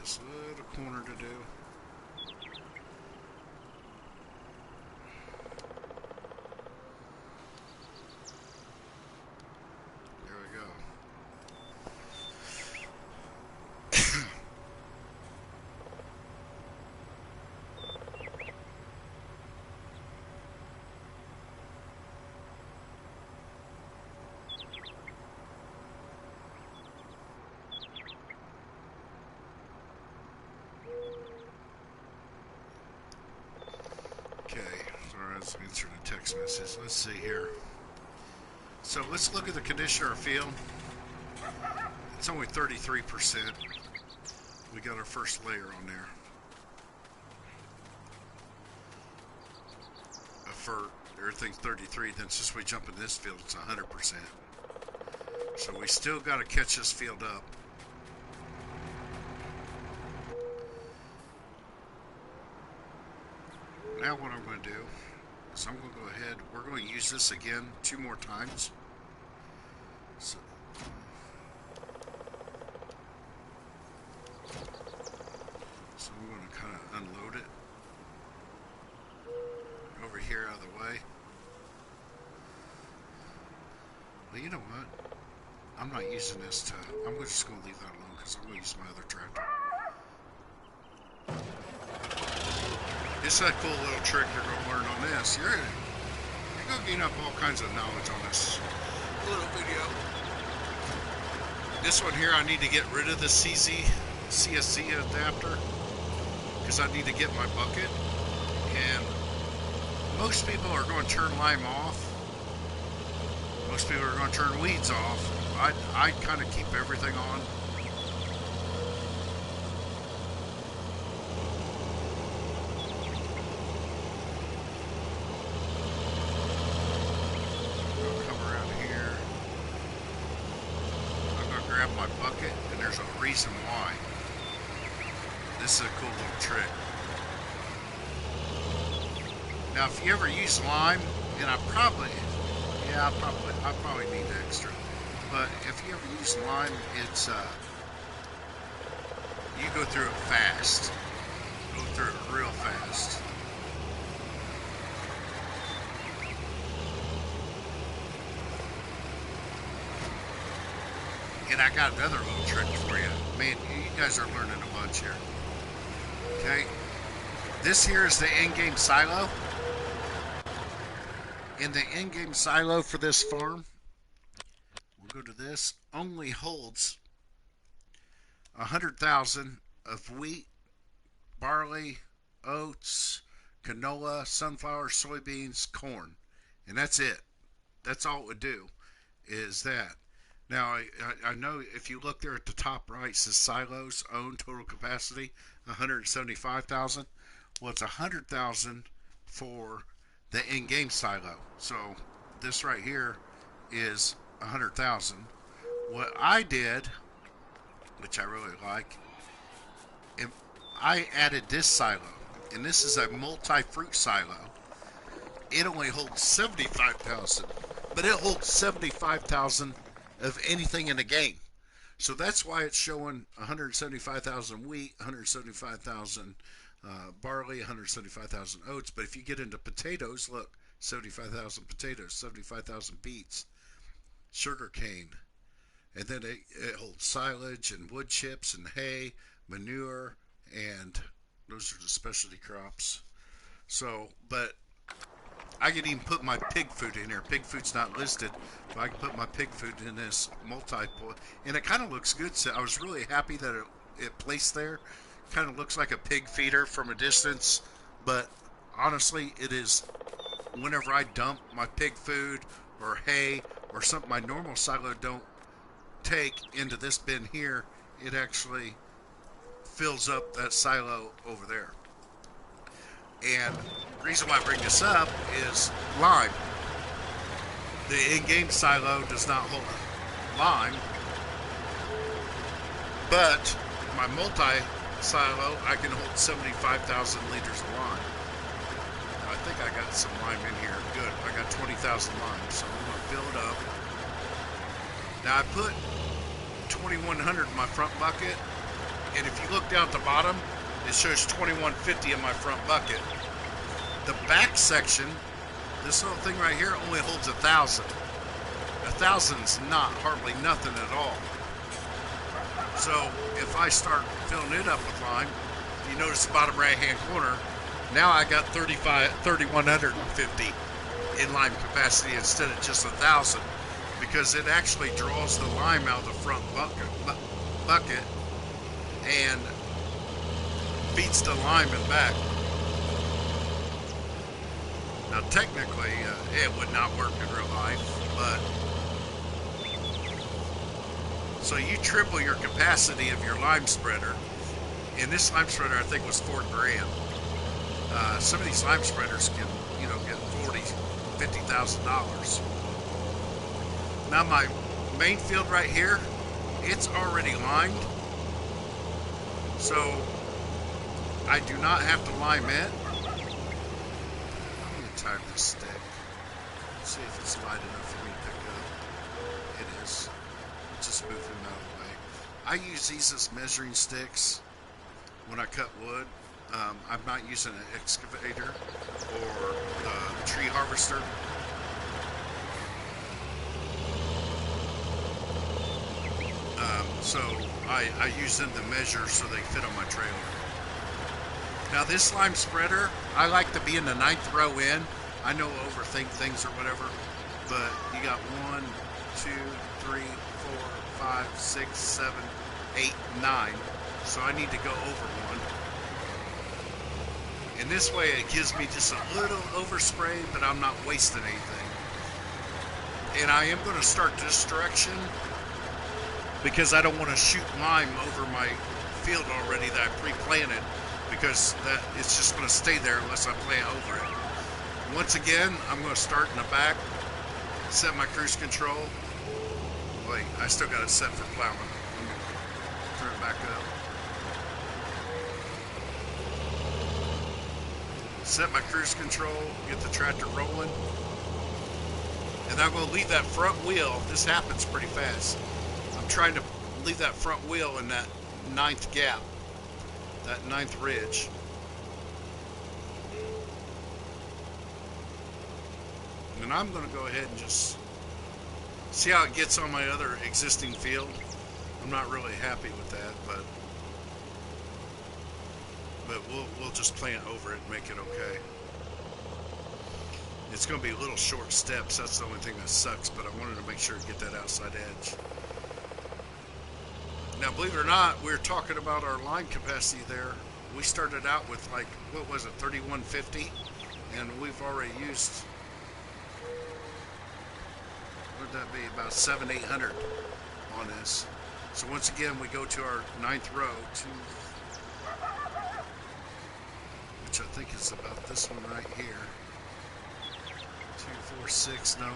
This little corner to do. There we go. Okay, sorry, I was answering a text message. Let's see here. So let's look at the condition of our field. It's only 33%. We got our first layer on there. For everything's 33, then since we jump in this field, it's 100%. So we still got to catch this field up. Now what I'm going to do is I'm going to go ahead, we're going to use this again 2 more times. So I'm going to kind of unload it over here out of the way. Well, you know what? I'm not using this to, I'm just going to leave that alone because I'm going to use my other tractor. It's a cool little trick you're going to learn on this. You're going to gain up all kinds of knowledge on this little video. This one here, I need to get rid of the CSC adapter because I need to get my bucket. And most people are going to turn lime off. Most people are going to turn weeds off. I kind of keep everything on. My bucket, and there's a reason why. This is a cool little trick. Now, if you ever use lime, and I probably need extra. But if you ever use lime, it's you go through it fast. Go through it real fast. And I got another little trick for you. Man, you guys are learning a bunch here. Okay. This here is the in-game silo. And the in-game silo for this farm, we'll go to this, only holds 100,000 of wheat, barley, oats, canola, sunflower, soybeans, corn. And that's it. That's all it would do, is that. Now, I know if you look there at the top right, it says silos, own total capacity, 175,000. Well, it's 100,000 for the in-game silo. So this right here is 100,000. What I did, which I really like, I added this silo, and this is a multi-fruit silo. It only holds 75,000, but it holds 75,000 of anything in the game. So that's why it's showing 175,000 wheat, 175,000 barley, 175,000 oats. But if you get into potatoes, look, 75,000 potatoes, 75,000 beets, sugar cane, and then it holds silage and wood chips and hay, manure, and those are the specialty crops. So, but I could even put my pig food in here. Pig food's not listed, but I can put my pig food in this multiple, and it kind of looks good. So I was really happy that it placed there. Kind of looks like a pig feeder from a distance, but honestly, it is. Whenever I dump my pig food or hay or something my normal silo don't take into this bin here, it actually fills up that silo over there. And the reason why I bring this up is lime. The in-game silo does not hold lime, but my multi-silo, I can hold 75,000 liters of lime. Now, I think I got some lime in here. Good. I got 20,000 lime, so I'm going to fill it up. Now, I put 2,100 in my front bucket, and if you look down at the bottom, it shows 2,150 in my front bucket. The back section, this little thing right here, only holds 1,000. 1,000 is not hardly nothing at all. So if I start filling it up with lime, if you notice the bottom right hand corner, now I got 3,150 in lime capacity instead of just 1,000, because it actually draws the lime out of the front bucket and feeds the lime in back. Now technically it would not work in real life, but so you triple your capacity of your lime spreader. And this lime spreader I think was $4,000. Some of these lime spreaders can, you know, get $50,000. Now my main field right here, it's already limed, so I do not have to lime it. I'm going to tie this stick. See if it's light enough for me to pick up. It is. Let's just move him out of the way. I use these as measuring sticks when I cut wood. I'm not using an excavator or a tree harvester. So I use them to measure so they fit on my trailer. Now this lime spreader, I like to be in the 9th row in. I know I overthink things or whatever, but you got 1, 2, 3, 4, 5, 6, 7, 8, 9. So I need to go over one. And this way it gives me just a little overspray, but I'm not wasting anything. And I am going to start this direction because I don't want to shoot lime over my field already that I pre-planted, because that it's just going to stay there unless I plant over it. Once again, I'm going to start in the back, set my cruise control. Wait, I still got it set for plowing. Let me turn it back up. Set my cruise control, get the tractor rolling. And I'm going to leave that front wheel. This happens pretty fast. I'm trying to leave that front wheel in that 9th gap, that 9th ridge. And I'm going to go ahead and just see how it gets on my other existing field. I'm not really happy with that, but we'll just plant over it and make it okay. It's going to be little short steps. That's the only thing that sucks, but I wanted to make sure to get that outside edge. Now, believe it or not, we were talking about our line capacity there. We started out with, like, what was it, 3,150? And we've already used, what would that be, about 700-800 on this. So once again, we go to our 9th row, which I think is about this one right here. 2, 4, 6, no.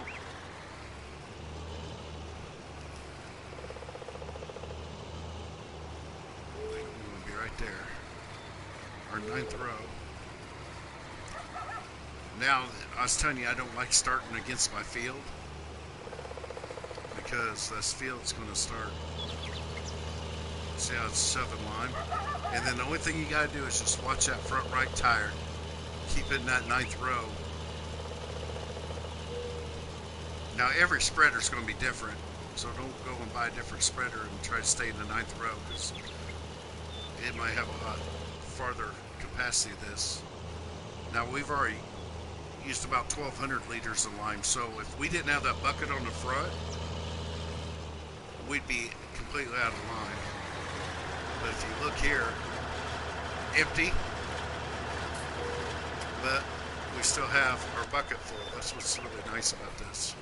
There, our 9th row. Now, I was telling you I don't like starting against my field, because this field's going to start See how it's shoving lime? And then the only thing you got to do is just watch that front right tire. Keep it in that ninth row. Now every spreader is going to be different, so don't go and buy a different spreader and try to stay in the ninth row, because it might have a lot farther capacity of this. Now we've already used about 1,200 liters of lime, so if we didn't have that bucket on the front, we'd be completely out of line. But if you look here, empty, but we still have our bucket full. That's what's really nice about this.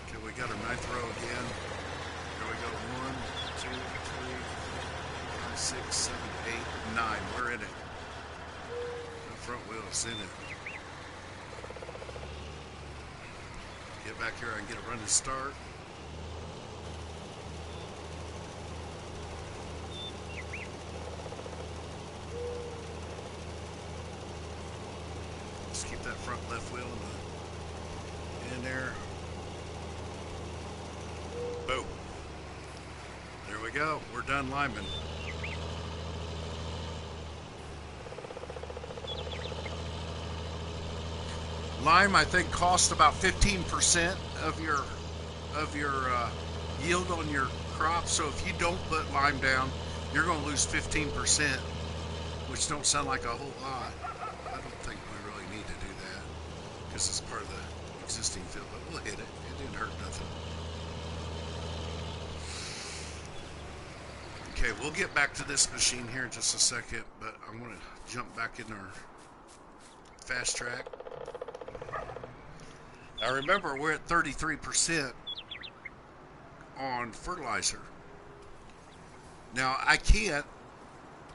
Okay, we got our ninth row again. Here we go. 1, 2, 3, 4, 5, 6, 7, 8, 9. We're in it. The front wheel is in it. Get back here and get a running start. Just keep that front left wheel in there. Boom. There we go. We're done liming. Lime, I think, costs about 15% of your yield on your crop. So if you don't put lime down, you're going to lose 15%, which don't sound like a whole lot. I don't think we really need to do that because it's part of the existing field. But we'll hit it. It didn't hurt nothing. Okay, we'll get back to this machine here in just a second, but I want to jump back in our fast track. Now remember, we're at 33% on fertilizer. Now I can't,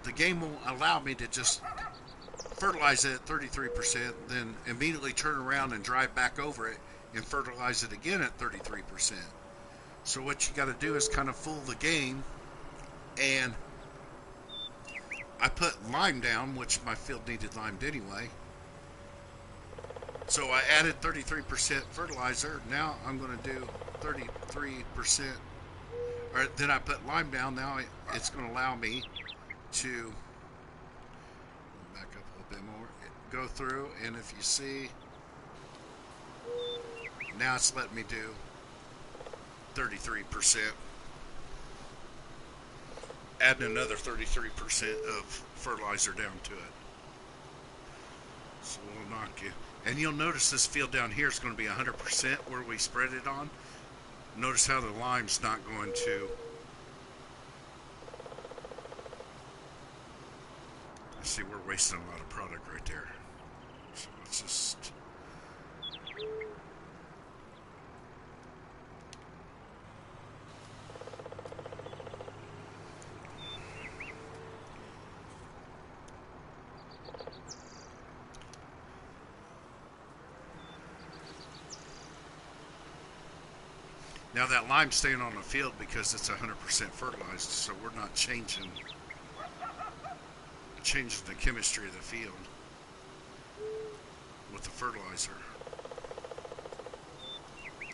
the game won't allow me to just fertilize it at 33%, then immediately turn around and drive back over it and fertilize it again at 33%. So what you got to do is kind of fool the game. And I put lime down, which my field needed limed anyway. So I added 33% fertilizer. Now I'm going to do 33%. Or then I put lime down. Now it's going to allow me to back up a little bit more. Go through, and if you see, now it's letting me do 33%. Adding another 33% of fertilizer down to it. So we'll knock you. And you'll notice this field down here is going to be 100% where we spread it on. Notice how the lime's not going to. See, we're wasting a lot of product right there. So let's just. Now that lime's staying on the field because it's 100% fertilized, so we're not changing the chemistry of the field with the fertilizer.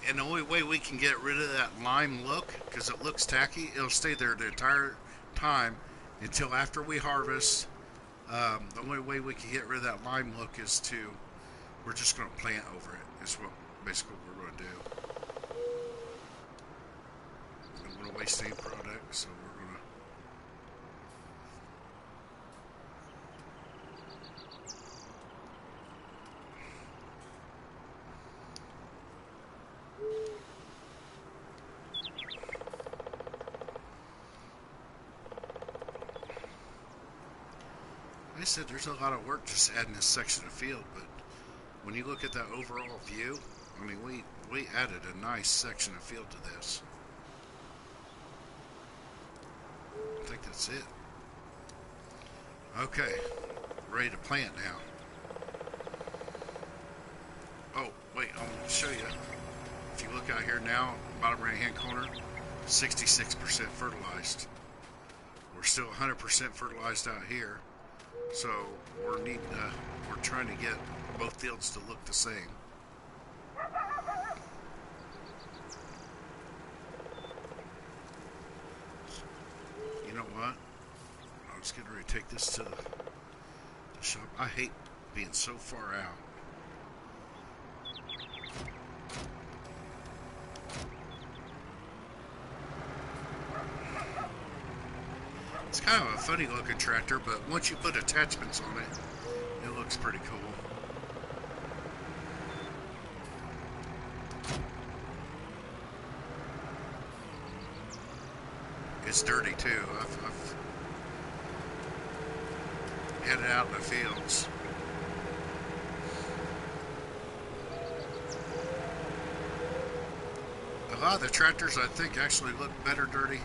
And the only way we can get rid of that lime look, because it looks tacky, it'll stay there the entire time until after we harvest. The only way we can get rid of that lime look is we're just going to plant over it. Is what basically what we're going to do. Waste any product, so we're gonna like I said, there's a lot of work just adding this section of field, but when you look at that overall view, I mean, we added a nice section of field to this. I think that's it. Okay, ready to plant now. Oh, wait, I want to show you. If you look out here now, bottom right hand corner, 66% fertilized. We're still 100% fertilized out here. So we're trying to get both fields to look the same. know what? I was getting ready to take this to the shop. I hate being so far out. It's kind of a funny looking tractor, but once you put attachments on it, it looks pretty cool. It's dirty too. I've had it out in the fields. A lot of the tractors, I think, actually look better dirty.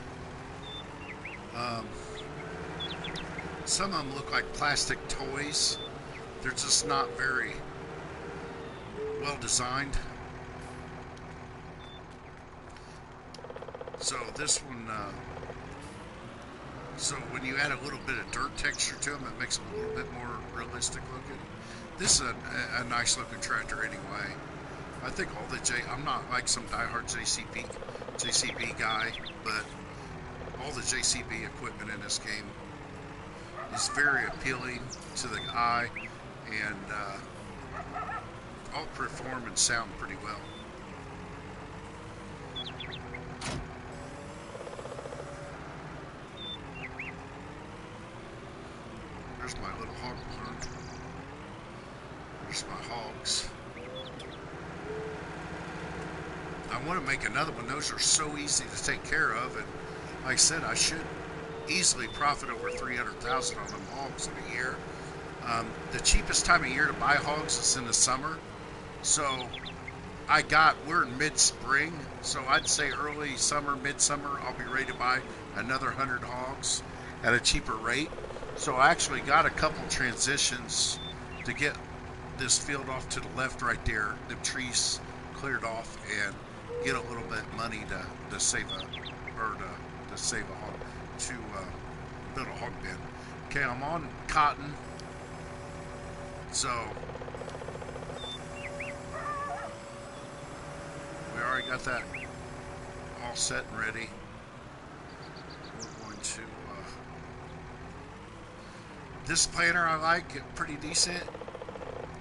Some of them look like plastic toys. They're just not very well designed. So this one, so when you add a little bit of dirt texture to them, it makes them a little bit more realistic looking. This is a nice looking tractor anyway. I think all the I'm not like some diehard JCB guy, but all the JCB equipment in this game is very appealing to the eye, and all perform and sound pretty well. There's my little hog barn. There's my hogs. I want to make another one. Those are so easy to take care of, and like I said, I should easily profit over 300,000 on them hogs in a year. The cheapest time of year to buy hogs is in the summer, so we're in mid-spring, so I'd say early summer, mid-summer, I'll be ready to buy another 100 hogs at a cheaper rate. So I actually got a couple transitions to get this field off to the left right there, the trees cleared off, and get a little bit of money to save to save a hog, to build a hog pen. Okay, I'm on cotton, so we already got that all set and ready. We're going to this planter I like, pretty decent.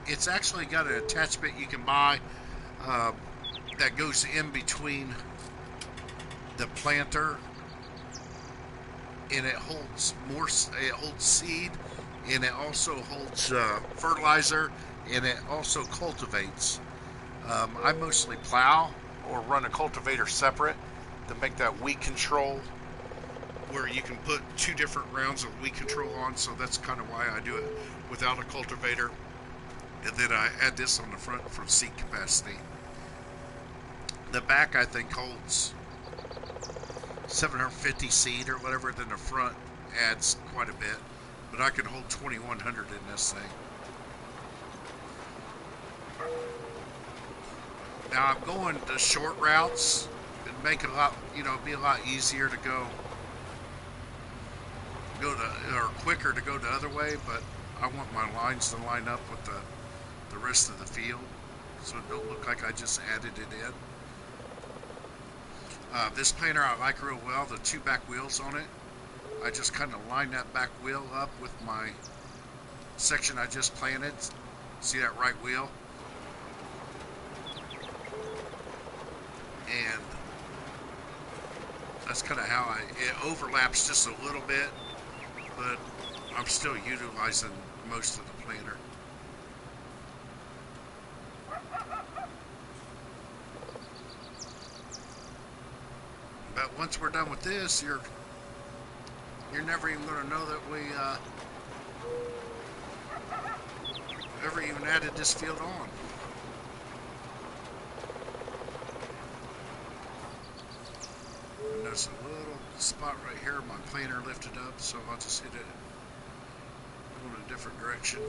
It's actually got an attachment you can buy that goes in between the planter, and it holds seed, and it also holds fertilizer, and it also cultivates. I mostly plow or run a cultivator separate to make that weed control, where you can put 2 different rounds of weed control on, so that's kind of why I do it without a cultivator. And then I add this on the front for seed capacity. The back, I think, holds 750 seed or whatever, then the front adds quite a bit. But I can hold 2,100 in this thing. Now I'm going to short routes and make it a lot, be a lot easier to go to, or quicker to go the other way, but I want my lines to line up with the rest of the field, so it don't look like I just added it in. This planter I like real well, the 2 back wheels on it. I just kind of line that back wheel up with my section I just planted. See that right wheel? And that's kind of how it overlaps just a little bit, but I'm still utilizing most of the planter. But once we're done with this, you're never even going to know that we ever even added this field on. And there's a little spot right here, my planter lifted up, so I'll just hit it going a different direction.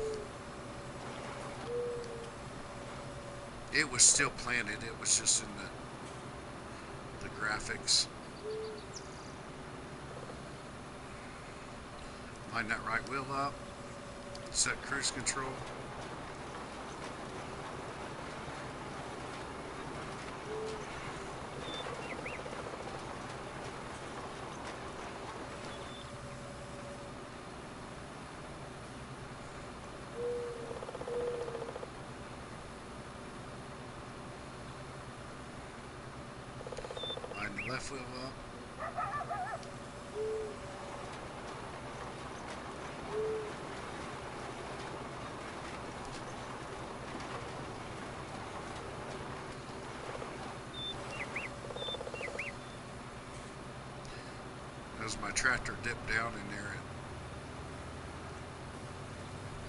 It was still planted, it was just in the graphics. Line that right wheel up, set cruise control. half wheel up. As my tractor dipped down in there,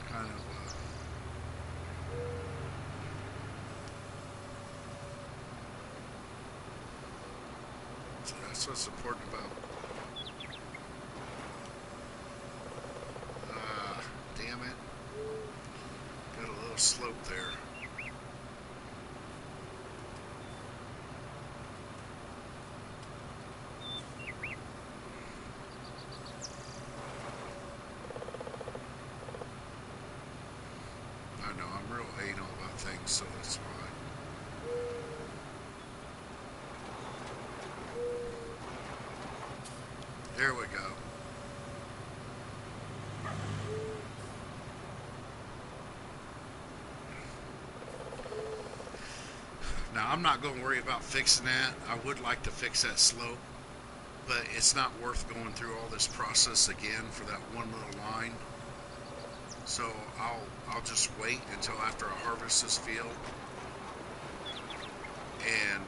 it kind of so that's what's important about. Damn it. Got a little slope there. I know, I'm real anal about things, so that's why. There we go. Now, I'm not going to worry about fixing that. I would like to fix that slope, but it's not worth going through all this process again for that one little line. So I'll just wait until after I harvest this field and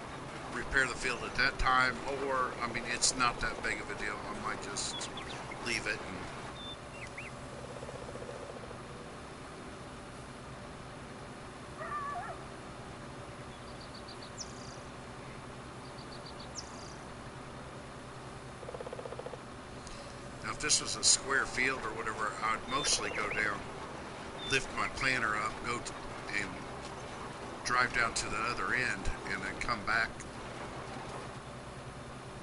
repair the field at that time, or I mean, it's not that big of a deal. I might just leave it and now if this was a square field or whatever, I'd mostly go down, lift my planter up, and drive down to the other end and then come back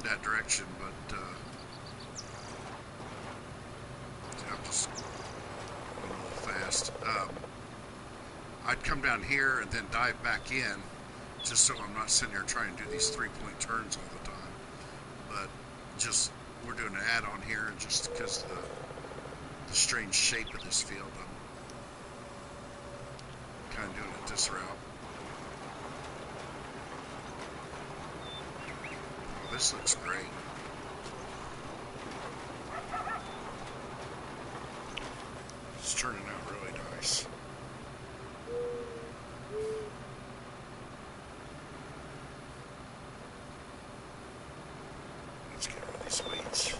that direction, but I'm just going a little fast. I'd come down here and then dive back in, just so I'm not sitting there trying to do these 3-point turns all the time. But just we're doing an add-on here, and just because of the strange shape of this field, I'm kind of doing it this route. This looks great. It's turning out really nice. Let's get rid of these weeds.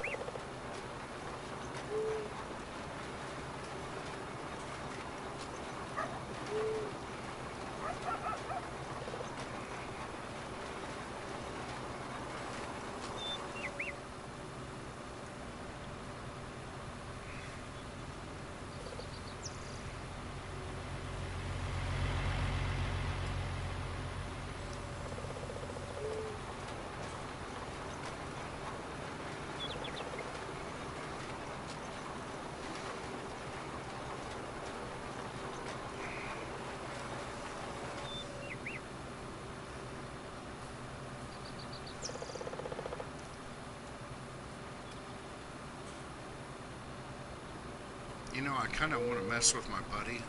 You know, I kind of want to mess with my buddy.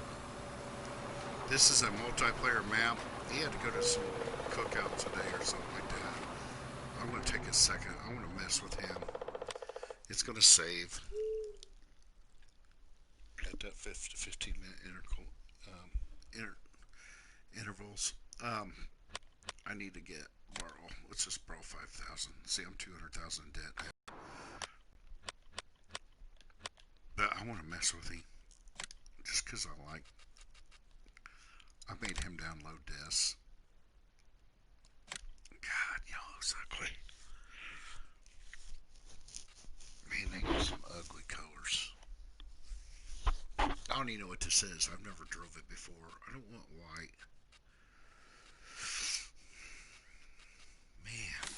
This is a multiplayer map. He had to go to some cookout today or something like that. I'm going to take a second. I want to mess with him. It's going to save at that 15-minute intervals. I need to borrow. Let's just borrow 5,000. See, I'm 200,000 in debt. But I want to mess with him just because I made him download this. God, yellow's ugly. Man, they got some ugly colors. I don't even know what this is. I've never drove it before. I don't want white. Man.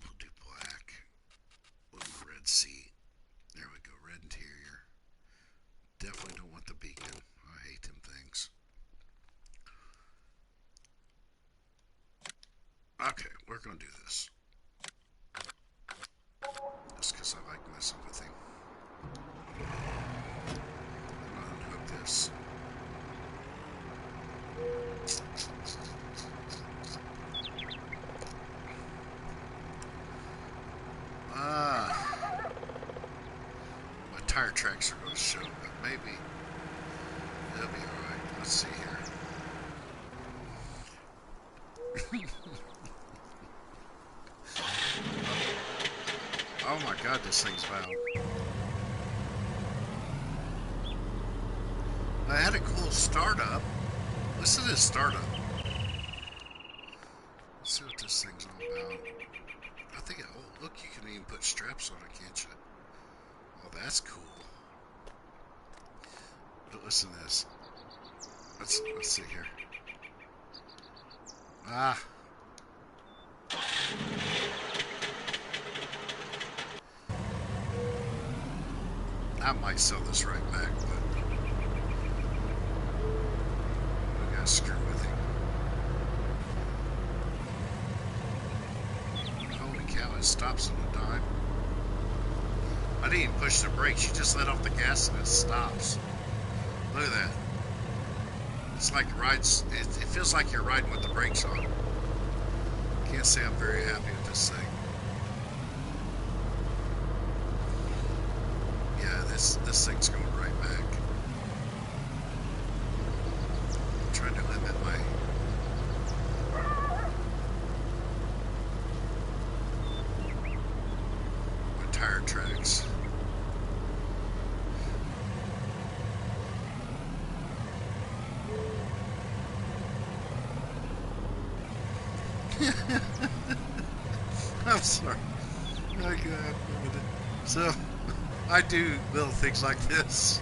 We'll do black with my red seat. There we go, red interior. Definitely don't want the beacon. I hate them things. Okay, we're going to do this. Just because I like messing with him. I'm going to unhook this. tire tracks are going to show, but maybe it'll be alright. Let's see here. Oh my god, this thing's loud. I had a cool startup. Listen to this startup. Let's see what this thing's all about. I think, oh, look, you can even put straps on it, can't you? Oh, that's cool. But listen to this. Let's see here. Ah. I might sell this right back, but we gotta screw with him. Holy cow, it stops on a dime. I didn't even push the brakes, you just let off the gas and it stops. Look at that. It's like it feels like you're riding with the brakes on. Can't say I'm very happy with this thing. Yeah, this thing's going right back. I'm trying to limit my tire tracks. I'm sorry. Okay, so I do little things like this,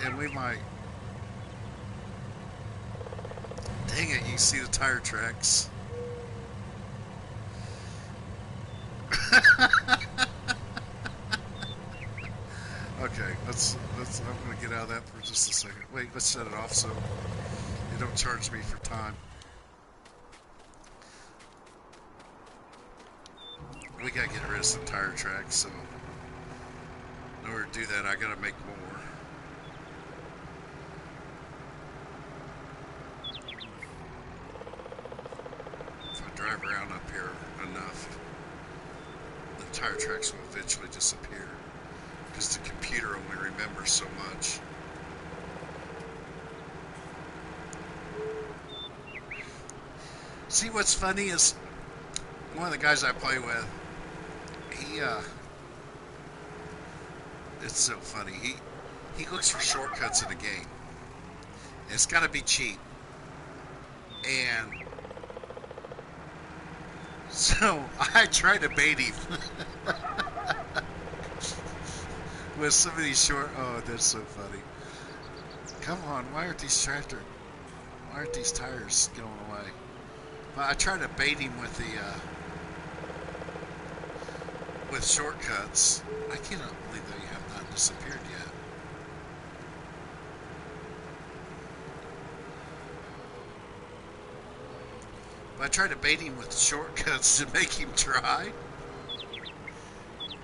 and we might. Dang it! You see the tire tracks. Okay, let's. I'm gonna get out of that for just a second. Wait, let's shut it off so you don't charge me for time. We gotta get rid of some tire tracks, so in order to do that, I gotta make more. If I drive around up here enough, the tire tracks will eventually disappear because the computer only remembers so much. See, what's funny is one of the guys I play with, he it's so funny. He looks for shortcuts in the game. It's got to be cheap. And so I try to bait him with some of these short. Oh, that's so funny. Come on, why aren't these tires going away? But I try to bait him with the with shortcuts. I cannot believe they have not disappeared yet. But I try to bait him with shortcuts to make him try.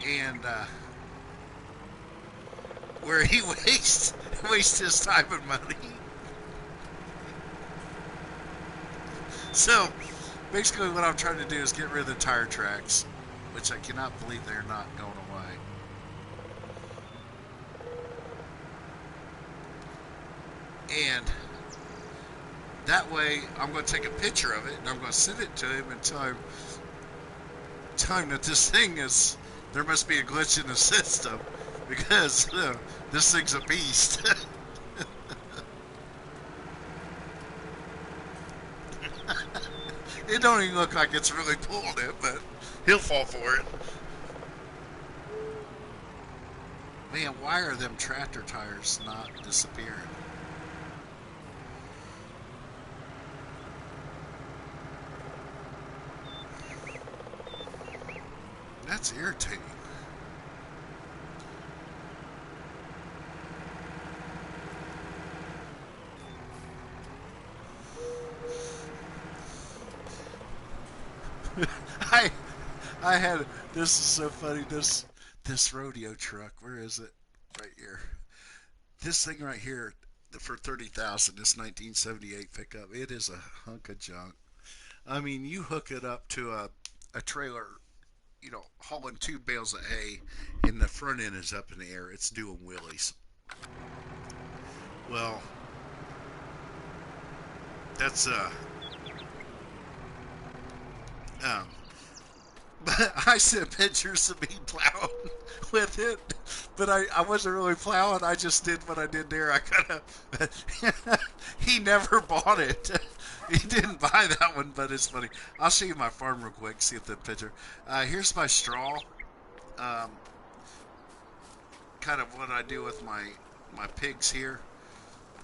And where he wastes his time and money. So basically what I'm trying to do is get rid of the tire tracks, which I cannot believe they're not going away. And that way I'm going to take a picture of it and I'm going to send it to him and tell him that this thing is, there must be a glitch in the system because this thing's a beast. It don't even look like it's really pulling it, but he'll fall for it. Man, why are them tractor tires not disappearing? That's irritating. I I had, this is so funny. This rodeo truck. Where is it? Right here. This thing right here for 30,000. This 1978 pickup. It is a hunk of junk. I mean, you hook it up to a trailer, hauling 2 bales of hay, and the front end is up in the air. It's doing wheelies. Well, that's um, but I sent pictures of me plowing with it, but I wasn't really plowing. I just did what I did there. I kind of he never bought it. He didn't buy that one, but it's funny. I'll show you my farm real quick. See if the picture. Here's my straw. Um, kind of what I do with my pigs here.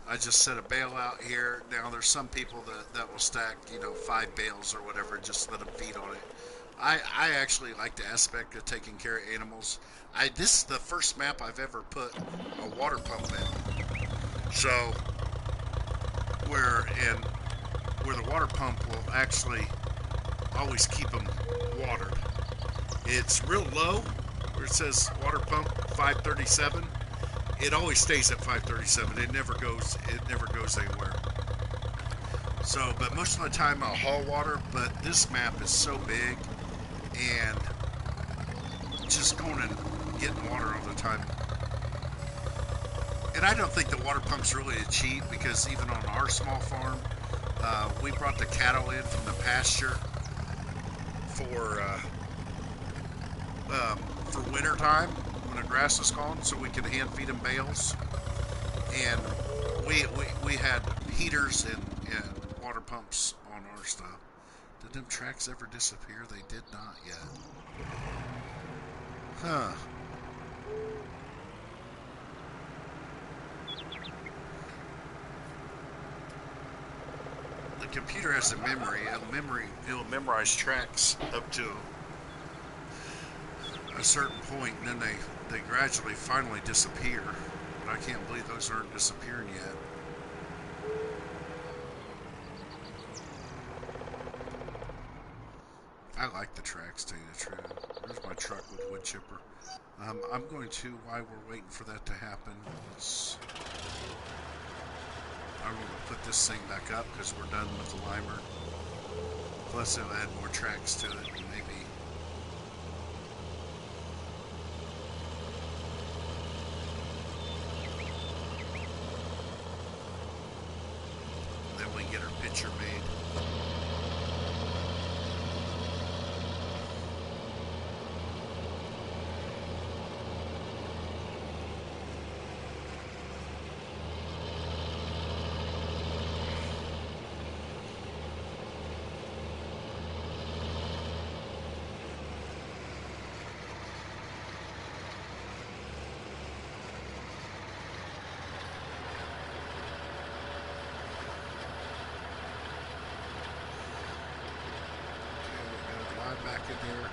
I just set a bale out here. Now there's some people that will stack 5 bales or whatever, just let them feed on it. I actually like the aspect of taking care of animals. This is the first map I've ever put a water pump in. So where in where the water pump will actually always keep them watered. It's real low where it says water pump 537. It always stays at 537. It never goes anywhere. So, but most of the time I'll haul water, but this map is so big and just going and getting water all the time. And I don't think the water pump's really cheap, because even on our small farm, we brought the cattle in from the pasture for winter time when the grass is gone, so we could hand feed them bales. And we had heaters and water pumps on our stuff. Did them tracks ever disappear? They did not yet. Huh. The computer has a memory. It'll memorize tracks up to a certain point, and then they gradually finally disappear. But I can't believe those aren't disappearing yet. I like the tracks, to tell you the truth. There's my truck with wood chipper. I'm going to, while we're waiting for that to happen, I'm going to put this thing back up because we're done with the limer. Plus it'll add more tracks to it, maybe. Then we get our picture made. Back in there.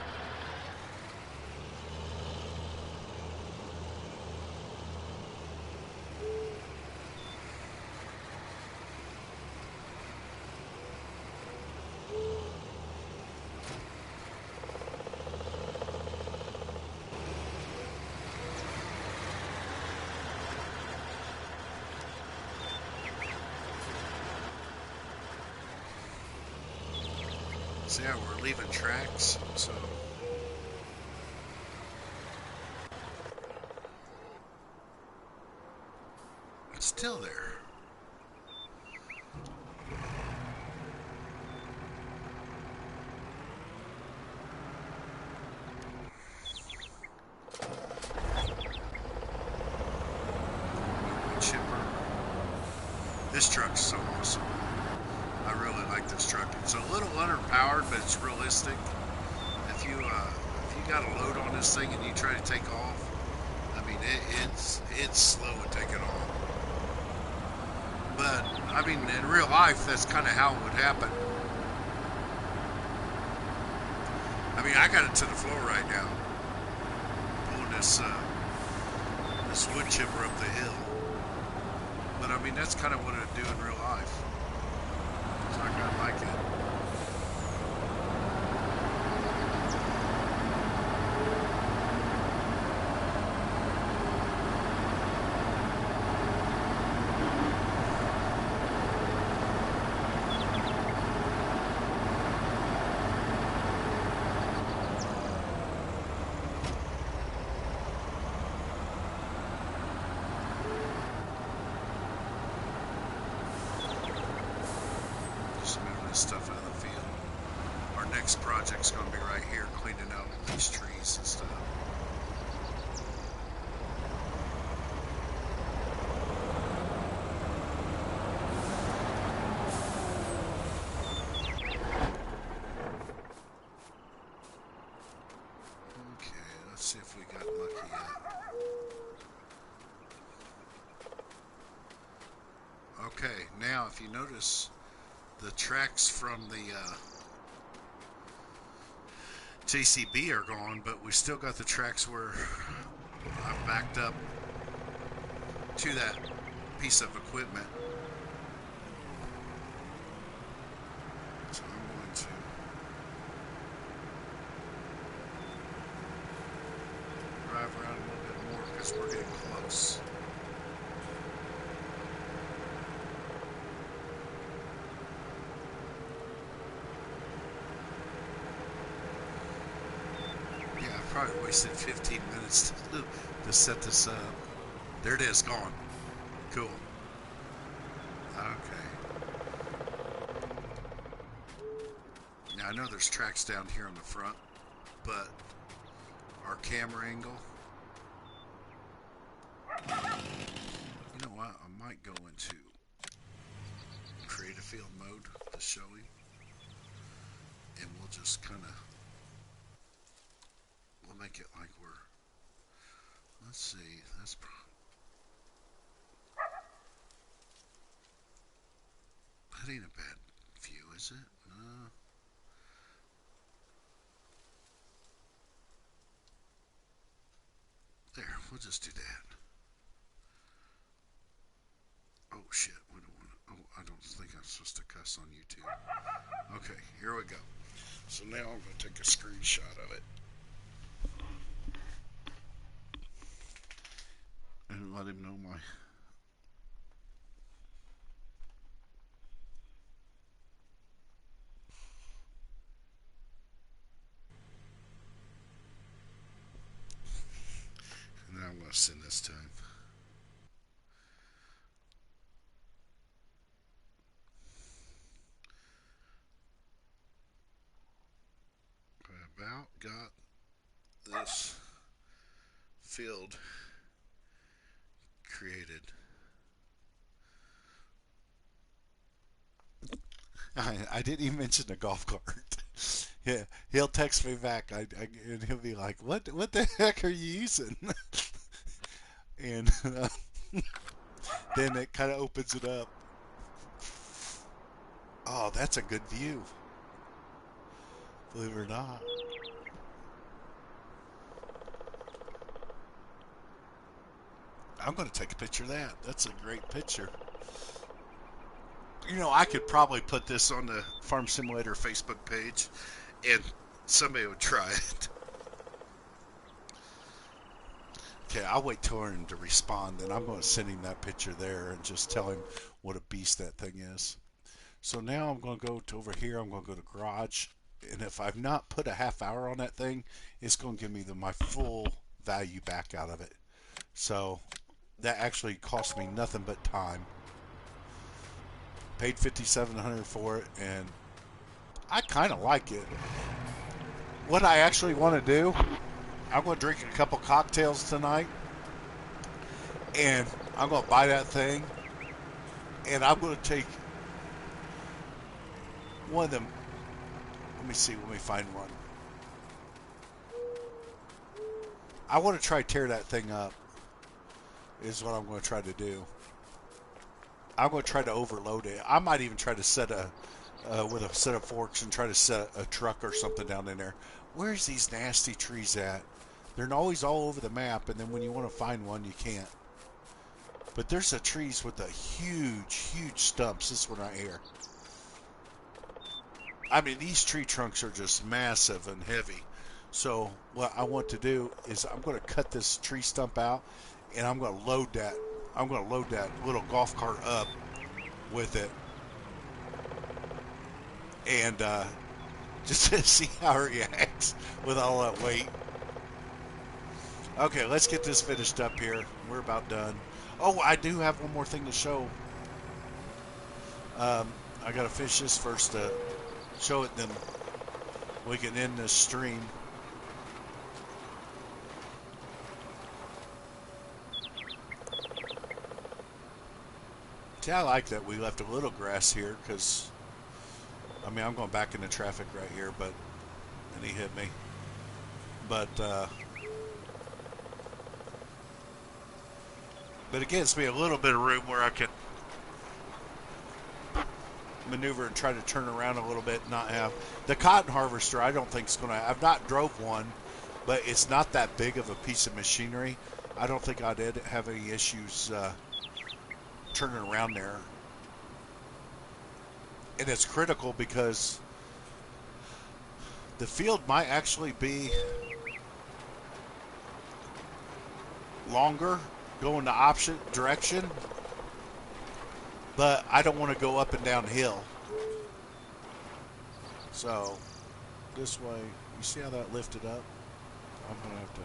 So yeah, we're leaving tracks, so it's still there. Chipper. This truck's so awesome. I really like this truck. It's a little underpowered, but it's realistic. If you got a load on this thing and you try to take off, I mean it's slow at taking off. But I mean, in real life, that's kind of how it would happen. I mean, I got it to the floor right now, pulling this wood chipper up the hill. But I mean, that's kind of what it would do in real life. So I kind of like it. this stuff out of the field. Our next project's going to be right here, cleaning out all these trees and stuff. Okay, let's see if we got lucky yet. Okay, now if you notice, the tracks from the JCB are gone, but we still got the tracks where I've backed up to that piece of equipment. So I'm going to drive around a little bit more because we're getting close. Probably wasted 15 minutes to set this up. There it is, gone. Cool. Okay. Now I know there's tracks down here on the front, but our camera angle. You know what? I might go into creative field mode to show you, and we'll just kind of. We'll make it like we're, let's see, that's that ain't a bad view, is it? There, we'll just do that. Oh shit, we don't want to, oh, I don't think I'm supposed to cuss on YouTube. Okay, here we go. So now I'm going to take a screenshot of it. And let him know my. And then I'm going to send this to him. I about got this field created. I didn't even mention the golf cart. Yeah, he'll text me back, and he'll be like, "What the heck are you using?" And then it kind of opens it up. Oh, that's a good view. Believe it or not. I'm going to take a picture of that. That's a great picture. You know, I could probably put this on the Farm Simulator Facebook page, and somebody would try it. Okay, I'll wait till him to respond, and I'm going to send him that picture there and just tell him what a beast that thing is. So now I'm going to go to over here. I'm going to go to garage, and if I've not put a half hour on that thing, it's going to give me my full value back out of it. So that actually cost me nothing but time. Paid $5,700 for it, and I kind of like it. What I actually want to do, I'm going to drink a couple cocktails tonight, and I'm going to buy that thing, and I'm going to take one of them. Let me see. Let me find one. I want to try to tear that thing up, is what I'm going to try to do. I'm going to try to overload it. I might even try to set with a set of forks and try to set a truck or something down in there. Where's these nasty trees at? They're always all over the map, and then when you want to find one, you can't. But there's the trees with the huge, huge stumps. This one right here. I mean, these tree trunks are just massive and heavy. So what I want to do is I'm going to cut this tree stump out, and I'm going to load that. I'm going to load that little golf cart up with it, and just to see how it reacts with all that weight. Okay, let's get this finished up here. We're about done. Oh, I do have one more thing to show. I got to finish this first. show it, then we can end this stream. See, I like that we left a little grass here because, I mean, I'm going back into traffic right here, and he hit me. But it gives me a little bit of room where I can maneuver and try to turn around a little bit and not have the cotton harvester. I don't think it's going to. I've not drove one, but it's not that big of a piece of machinery. I don't think I'd have any issues turning around there. And it's critical because the field might actually be longer going the opposite direction, but I don't want to go up and down hill. So this way, you see how that lifted up? I'm going to have to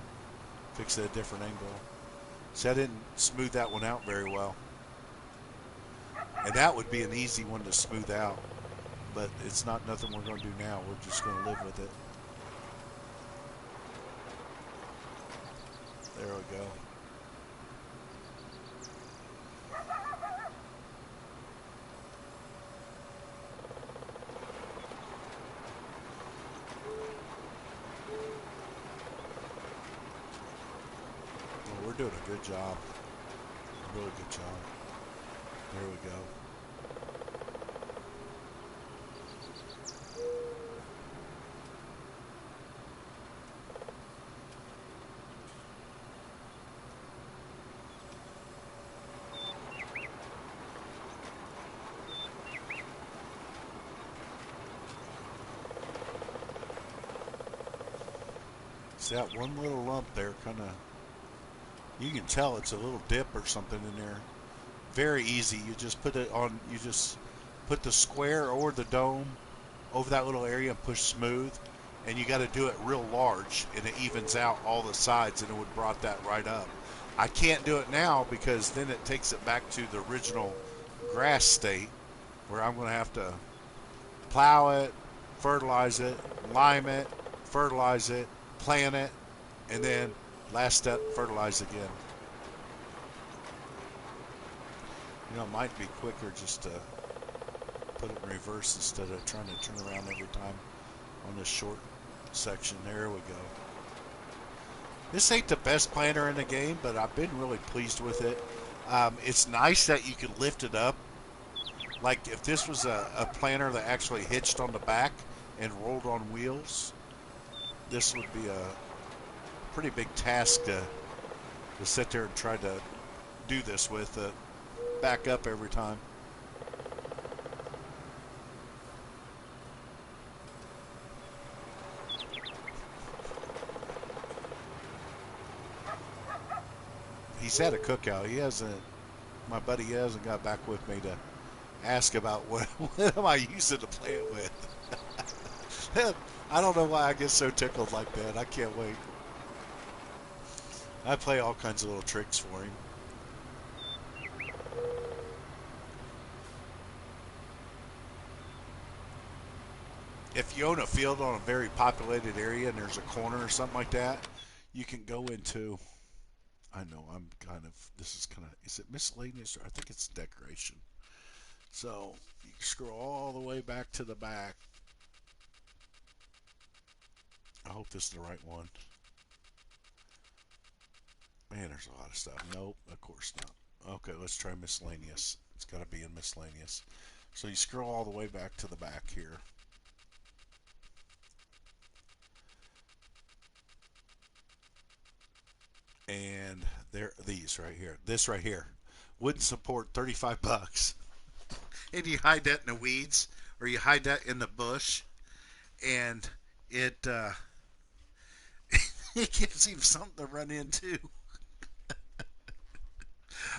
fix it at a different angle. See, I didn't smooth that one out very well. And that would be an easy one to smooth out. But it's not nothing we're going to do now. We're just going to live with it. There we go. Well, we're doing a good job. A really good job. There we go. See that one little lump there, kind of, you can tell it's a little dip or something in there. Very easy. You just put it on, you just put the square or the dome over that little area and push smooth. And you got to do it real large, and it evens out all the sides, and it would brought that right up. I can't do it now because then it takes it back to the original grass state, where I'm going to have to plow it, fertilize it, lime it, fertilize it, plant it, and then last step, fertilize again. You know, it might be quicker just to put it in reverse instead of trying to turn around every time on this short section. There we go. This ain't the best planter in the game, but I've been really pleased with it. It's nice that you can lift it up. Like if this was a planter that actually hitched on the back and rolled on wheels, this would be a pretty big task to sit there and try to do this with, back up every time. He's had a cookout. He hasn't, my buddy hasn't got back with me to ask about what am I using to play it with. I don't know why I get so tickled like that. I can't wait. I play all kinds of little tricks for him. If you own a field on a very populated area and there's a corner or something like that, you can go into, I know I'm kind of, this is kind of, is it miscellaneous? Or I think it's decoration. So you scroll all the way back to the back. I hope this is the right one. Man, there's a lot of stuff. Nope, of course not. Okay, let's try miscellaneous. It's got to be in miscellaneous. So you scroll all the way back to the back here. And there, these right here. This right here. Wouldn't support 35 bucks. And you hide that in the weeds, or you hide that in the bush, and it it gives him something to run into.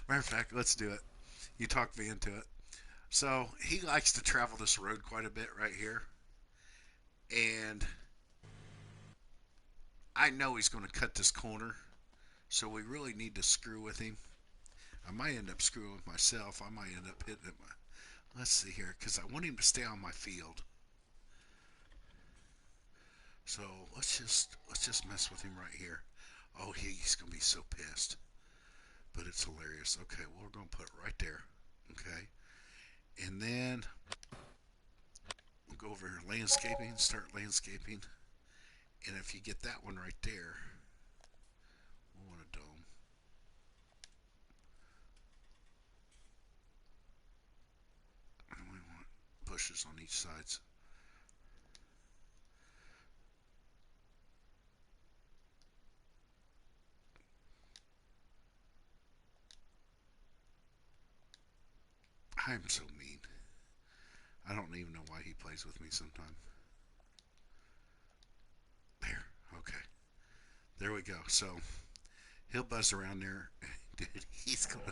Matter of fact, let's do it. You talked me into it. So he likes to travel this road quite a bit right here, and I know he's going to cut this corner, so we really need to screw with him. I might end up screwing with myself. I might end up hitting him. Let's see here, because I want him to stay on my field. So let's just mess with him right here. Oh, he's gonna be so pissed, but it's hilarious. Okay, well, we're gonna put it right there. Okay, and then we'll go over here landscaping, start landscaping, and if you get that one right there, we'll want a dome. And we want bushes on each sides. I'm so mean. I don't even know why he plays with me sometimes. There. Okay. There we go. So he'll buzz around there. Dude, he's going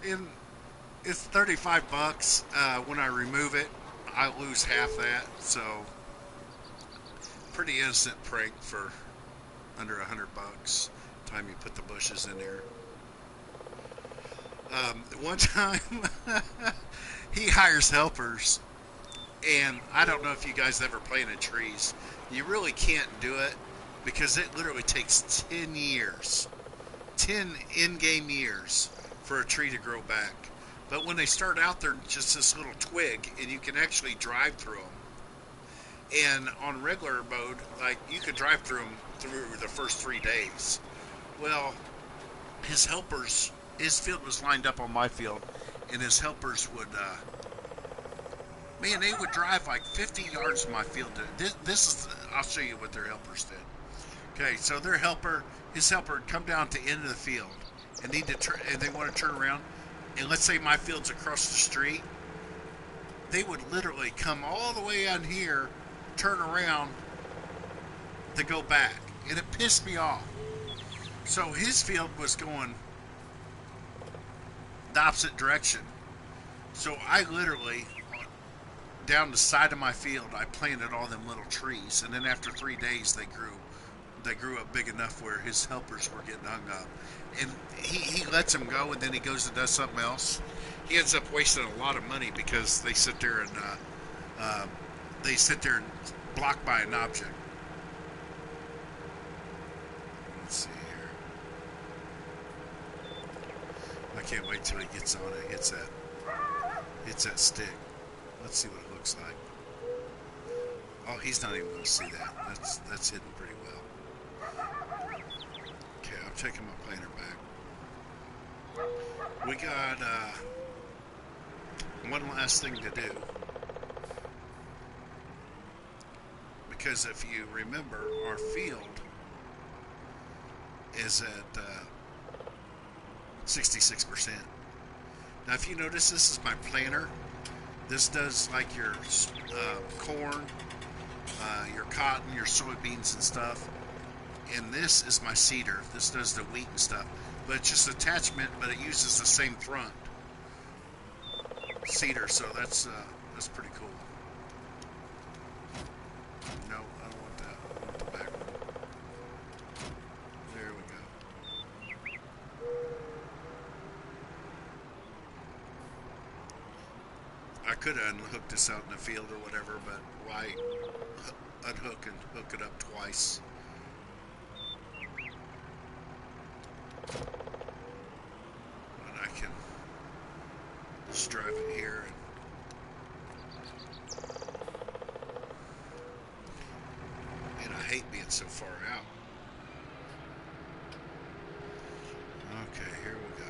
and it's 35 bucks. When I remove it, I lose half that. So pretty innocent prank for under 100 bucks. Time you put the bushes in there. One time he hires helpers, and I don't know if you guys ever planted trees. You really can't do it because it literally takes 10 years, 10 in-game years for a tree to grow back. But when they start out, they're just this little twig, and you can actually drive through them. And on regular mode, like, you could drive through them through the first 3 days. Well, his helpers, his field was lined up on my field, and his helpers would, man, they would drive like 50 yards from my field. This is, I'll show you what their helpers did. Okay, so his helper would come down to the end of the field, and need to turn, and they want to turn around, and let's say my field's across the street, they would literally come all the way out here, turn around to go back, and it pissed me off. So his field was going the opposite direction. So I literally, down the side of my field, I planted all them little trees, and then after 3 days, they grew up big enough where his helpers were getting hung up, and he lets them go, and then he goes and does something else. He ends up wasting a lot of money because they sit there and block by an object. Let's see here. I can't wait till he gets on it. Hits that stick. Let's see what it looks like. Oh, he's not even going to see that. That's hidden pretty well. Okay, I'm taking my planter back. We got one last thing to do. Because if you remember, our field is at 66%. Now, if you notice, this is my planter. This does like your corn, your cotton, your soybeans and stuff. And this is my seeder. This does the wheat and stuff. But it's just attachment, but it uses the same front seeder. So that's pretty cool. No, I don't want that. I want the back one. There we go. I could have unhooked this out in the field or whatever, but why unhook and hook it up twice? And I can just drive it here and I hate being so far out. Okay, here we go.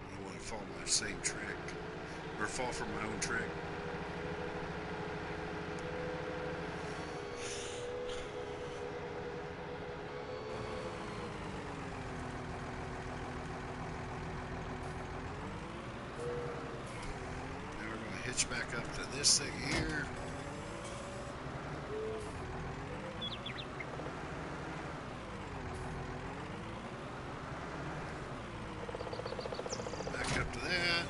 I don't want to follow my same trick or fall from my own trick. Hitch back up to this thing here. Back up to that.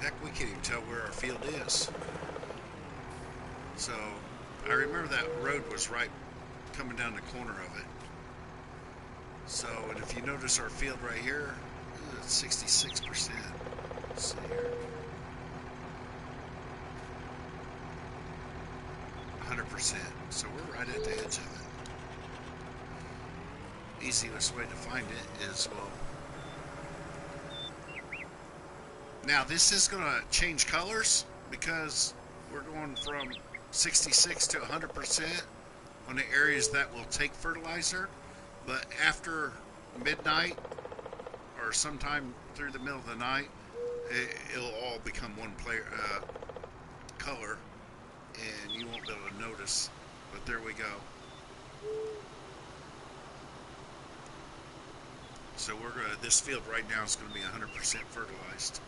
Heck, we can't even tell where our field is. So, I remember that road was right coming down the corner of it. So, and if you notice our field right here, it's 66%. Let's see here. 100%. So we're right at the edge of it. Easiest way to find it is, well, now this is going to change colors because we're going from 66 to 100% on the areas that will take fertilizer, but after midnight or sometime through the middle of the night, it'll all become one color, and you won't be able to notice. But there we go. So this field right now is going to be 100% fertilized.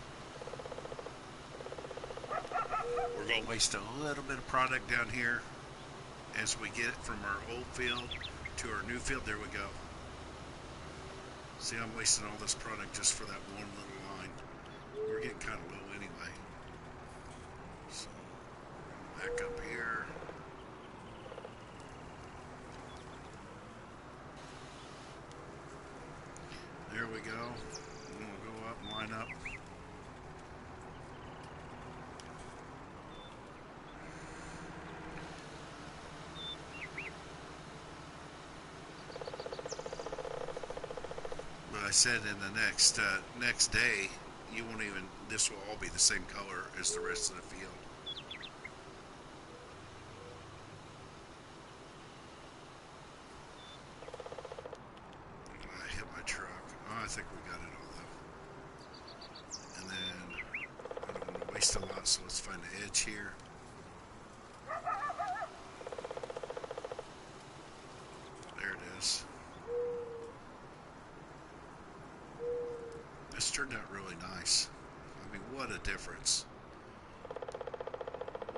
We're going to waste a little bit of product down here as we get from our old field to our new field. There we go. See, I'm wasting all this product just for that one little line. We're getting kind of low anyway. So, back up here. There we go. And we'll go up and line up. But I said in the next day, you won't even. This will all be the same color as the rest of the field. I hit my truck. Oh, I think we got it all though. And then I don't want to waste a lot, so let's find the edge here. There it is. This turned out really nice. I mean, what a difference.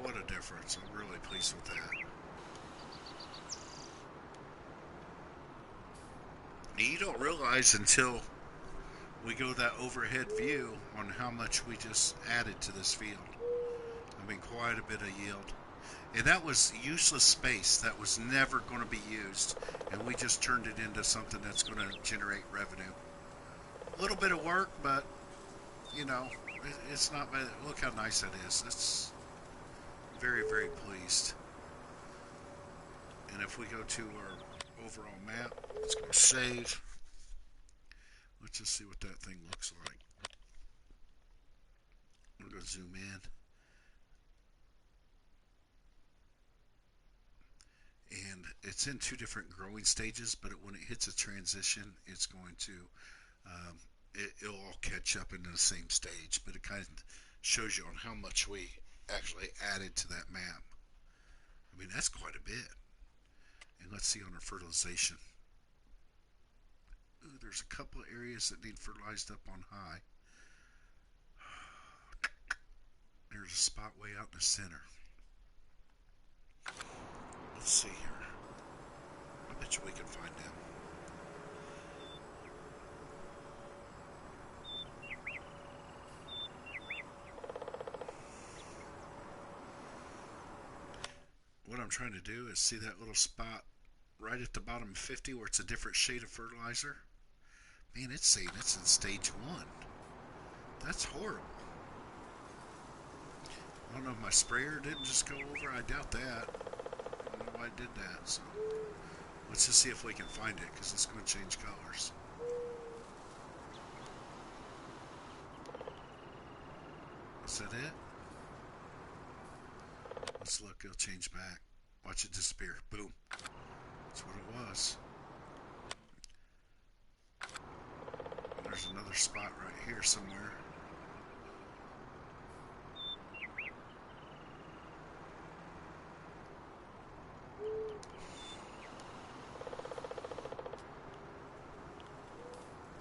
What a difference. I'm really pleased with that. You don't realize until we go that overhead view on how much we just added to this field. I mean, quite a bit of yield. And that was useless space that was never going to be used. And we just turned it into something that's going to generate revenue. A little bit of work, but, you know, it's not bad. Look how nice that is. It's very, very pleased. And if we go to our overall map, let's go save. Let's just see what that thing looks like. I'm going to zoom in. And it's in two different growing stages, but when it hits a transition, it's going to, it'll all catch up into the same stage. But it kind of shows you on how much we actually added to that map. I mean, that's quite a bit. And let's see on our fertilization. Ooh, there's a couple of areas that need fertilized up on high. There's a spot way out in the center. Let's see here. I bet you we can find them. What I'm trying to do is see that little spot right at the bottom of 50 where it's a different shade of fertilizer. Man, it's saying it's in stage 1. That's horrible. I don't know if my sprayer didn't just go over. I doubt that. I don't know why it did that. So let's just see if we can find it, because it's going to change colors. Is that it? Let's look. It'll change back. Watch it disappear. Boom. That's what it was. And there's another spot right here somewhere.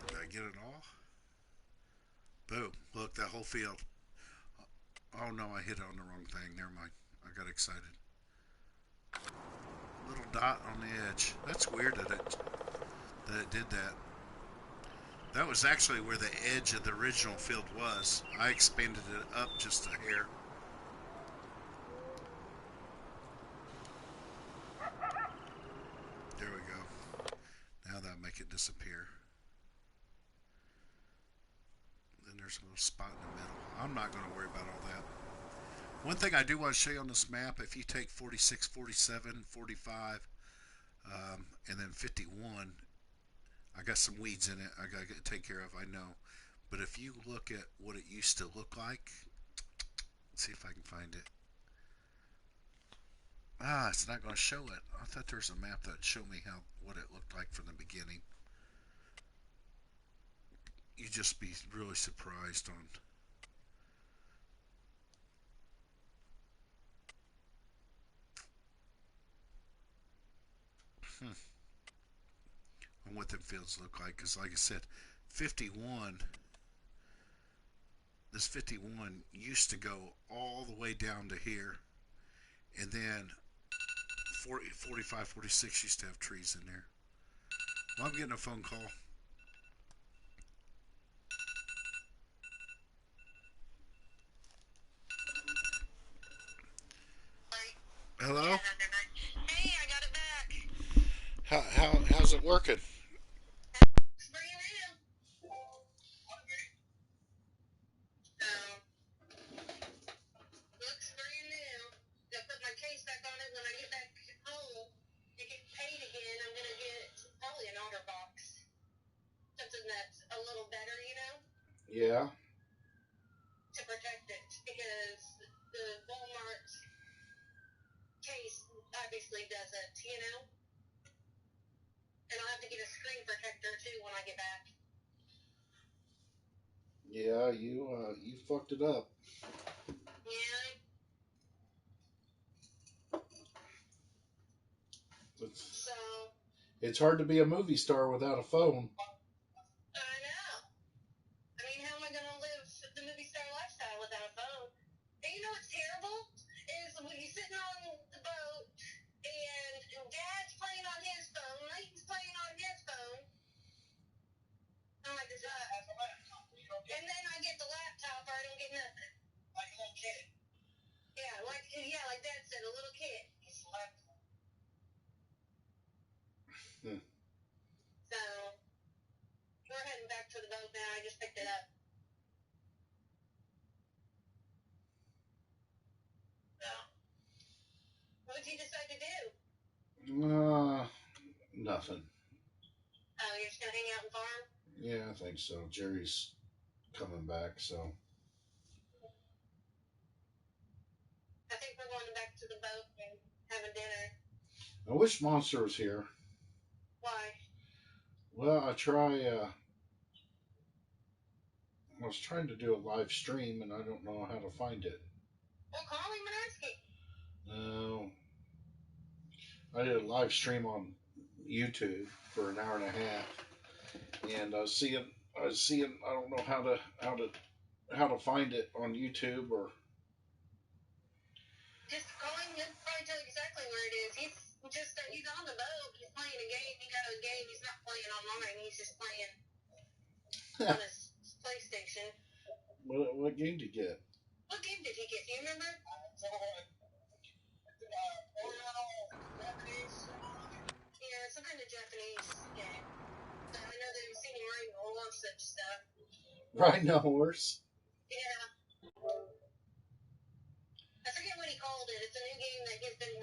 Did I get it all? Boom. Look, that whole field. Oh no, I hit on the wrong thing. Never mind. I got excited. Little dot on the edge. That's weird that it did that. That was actually where the edge of the original field was. I expanded it up just a hair. make it disappear. Then there's a little spot in the middle. I'm not going to worry about all that. One thing I do want to show you on this map, if you take 46, 47, 45, and then 51, I got some weeds in it I got to take care of, I know. But if you look at what it used to look like, let's see if I can find it. Ah, it's not going to show it. I thought there was a map that would show me what it looked like from the beginning. You'd just be really surprised on. Hmm, on what the fields look like. Because, like I said, 51. This 51 used to go all the way down to here, and then 40, 45, 46 used to have trees in there. Well, I'm getting a phone call. Hello? Hey, I got it back. How's it working? It's brand new. Looks brand new. Gonna put my case back on it when I get back home to get paid again. I'm gonna get probably an order box. Something that's a little better, Yeah. to protect it. Because the Walmart case obviously doesn't. And I'll have to get a screen protector too when I get back. Yeah, you fucked it up. Yeah. It's, So, it's hard to be a movie star without a phone. I know. I mean, how am I going to live the movie star lifestyle without a phone? And you know what's terrible? Is when you're sitting on the boat and Dad's playing on his phone, Leighton's playing on his phone. I'm like, and then I get the laptop or I don't get nothing. Like a little kid. Like Dad said, a little kid. Hmm. So, we're heading back to the boat now. I just picked it up. So, what'd you decide to do? Nothing. Oh, you're just going to hang out and farm? Yeah, I think so. Jerry's coming back, so. I think we're going back to the boat and having dinner. I wish Monster was here. Why? Well, I was trying to do a live stream, and I don't know how to find it. Well, call him and ask him. No, I did a live stream on YouTube for an hour and a half, and I was seeing, I don't know how to find it on YouTube or. Just call him. He'll probably tell you exactly where it is. He's on the boat. He's playing a game. He got a game. He's not playing online. He's just playing on his PlayStation. What game did you get? What game did he get? Do you remember? Yeah, some kind of Japanese game. So I know they've seen him riding a horse and stuff. Riding a horse. Yeah. I forget what he called it. It's a new game that he's been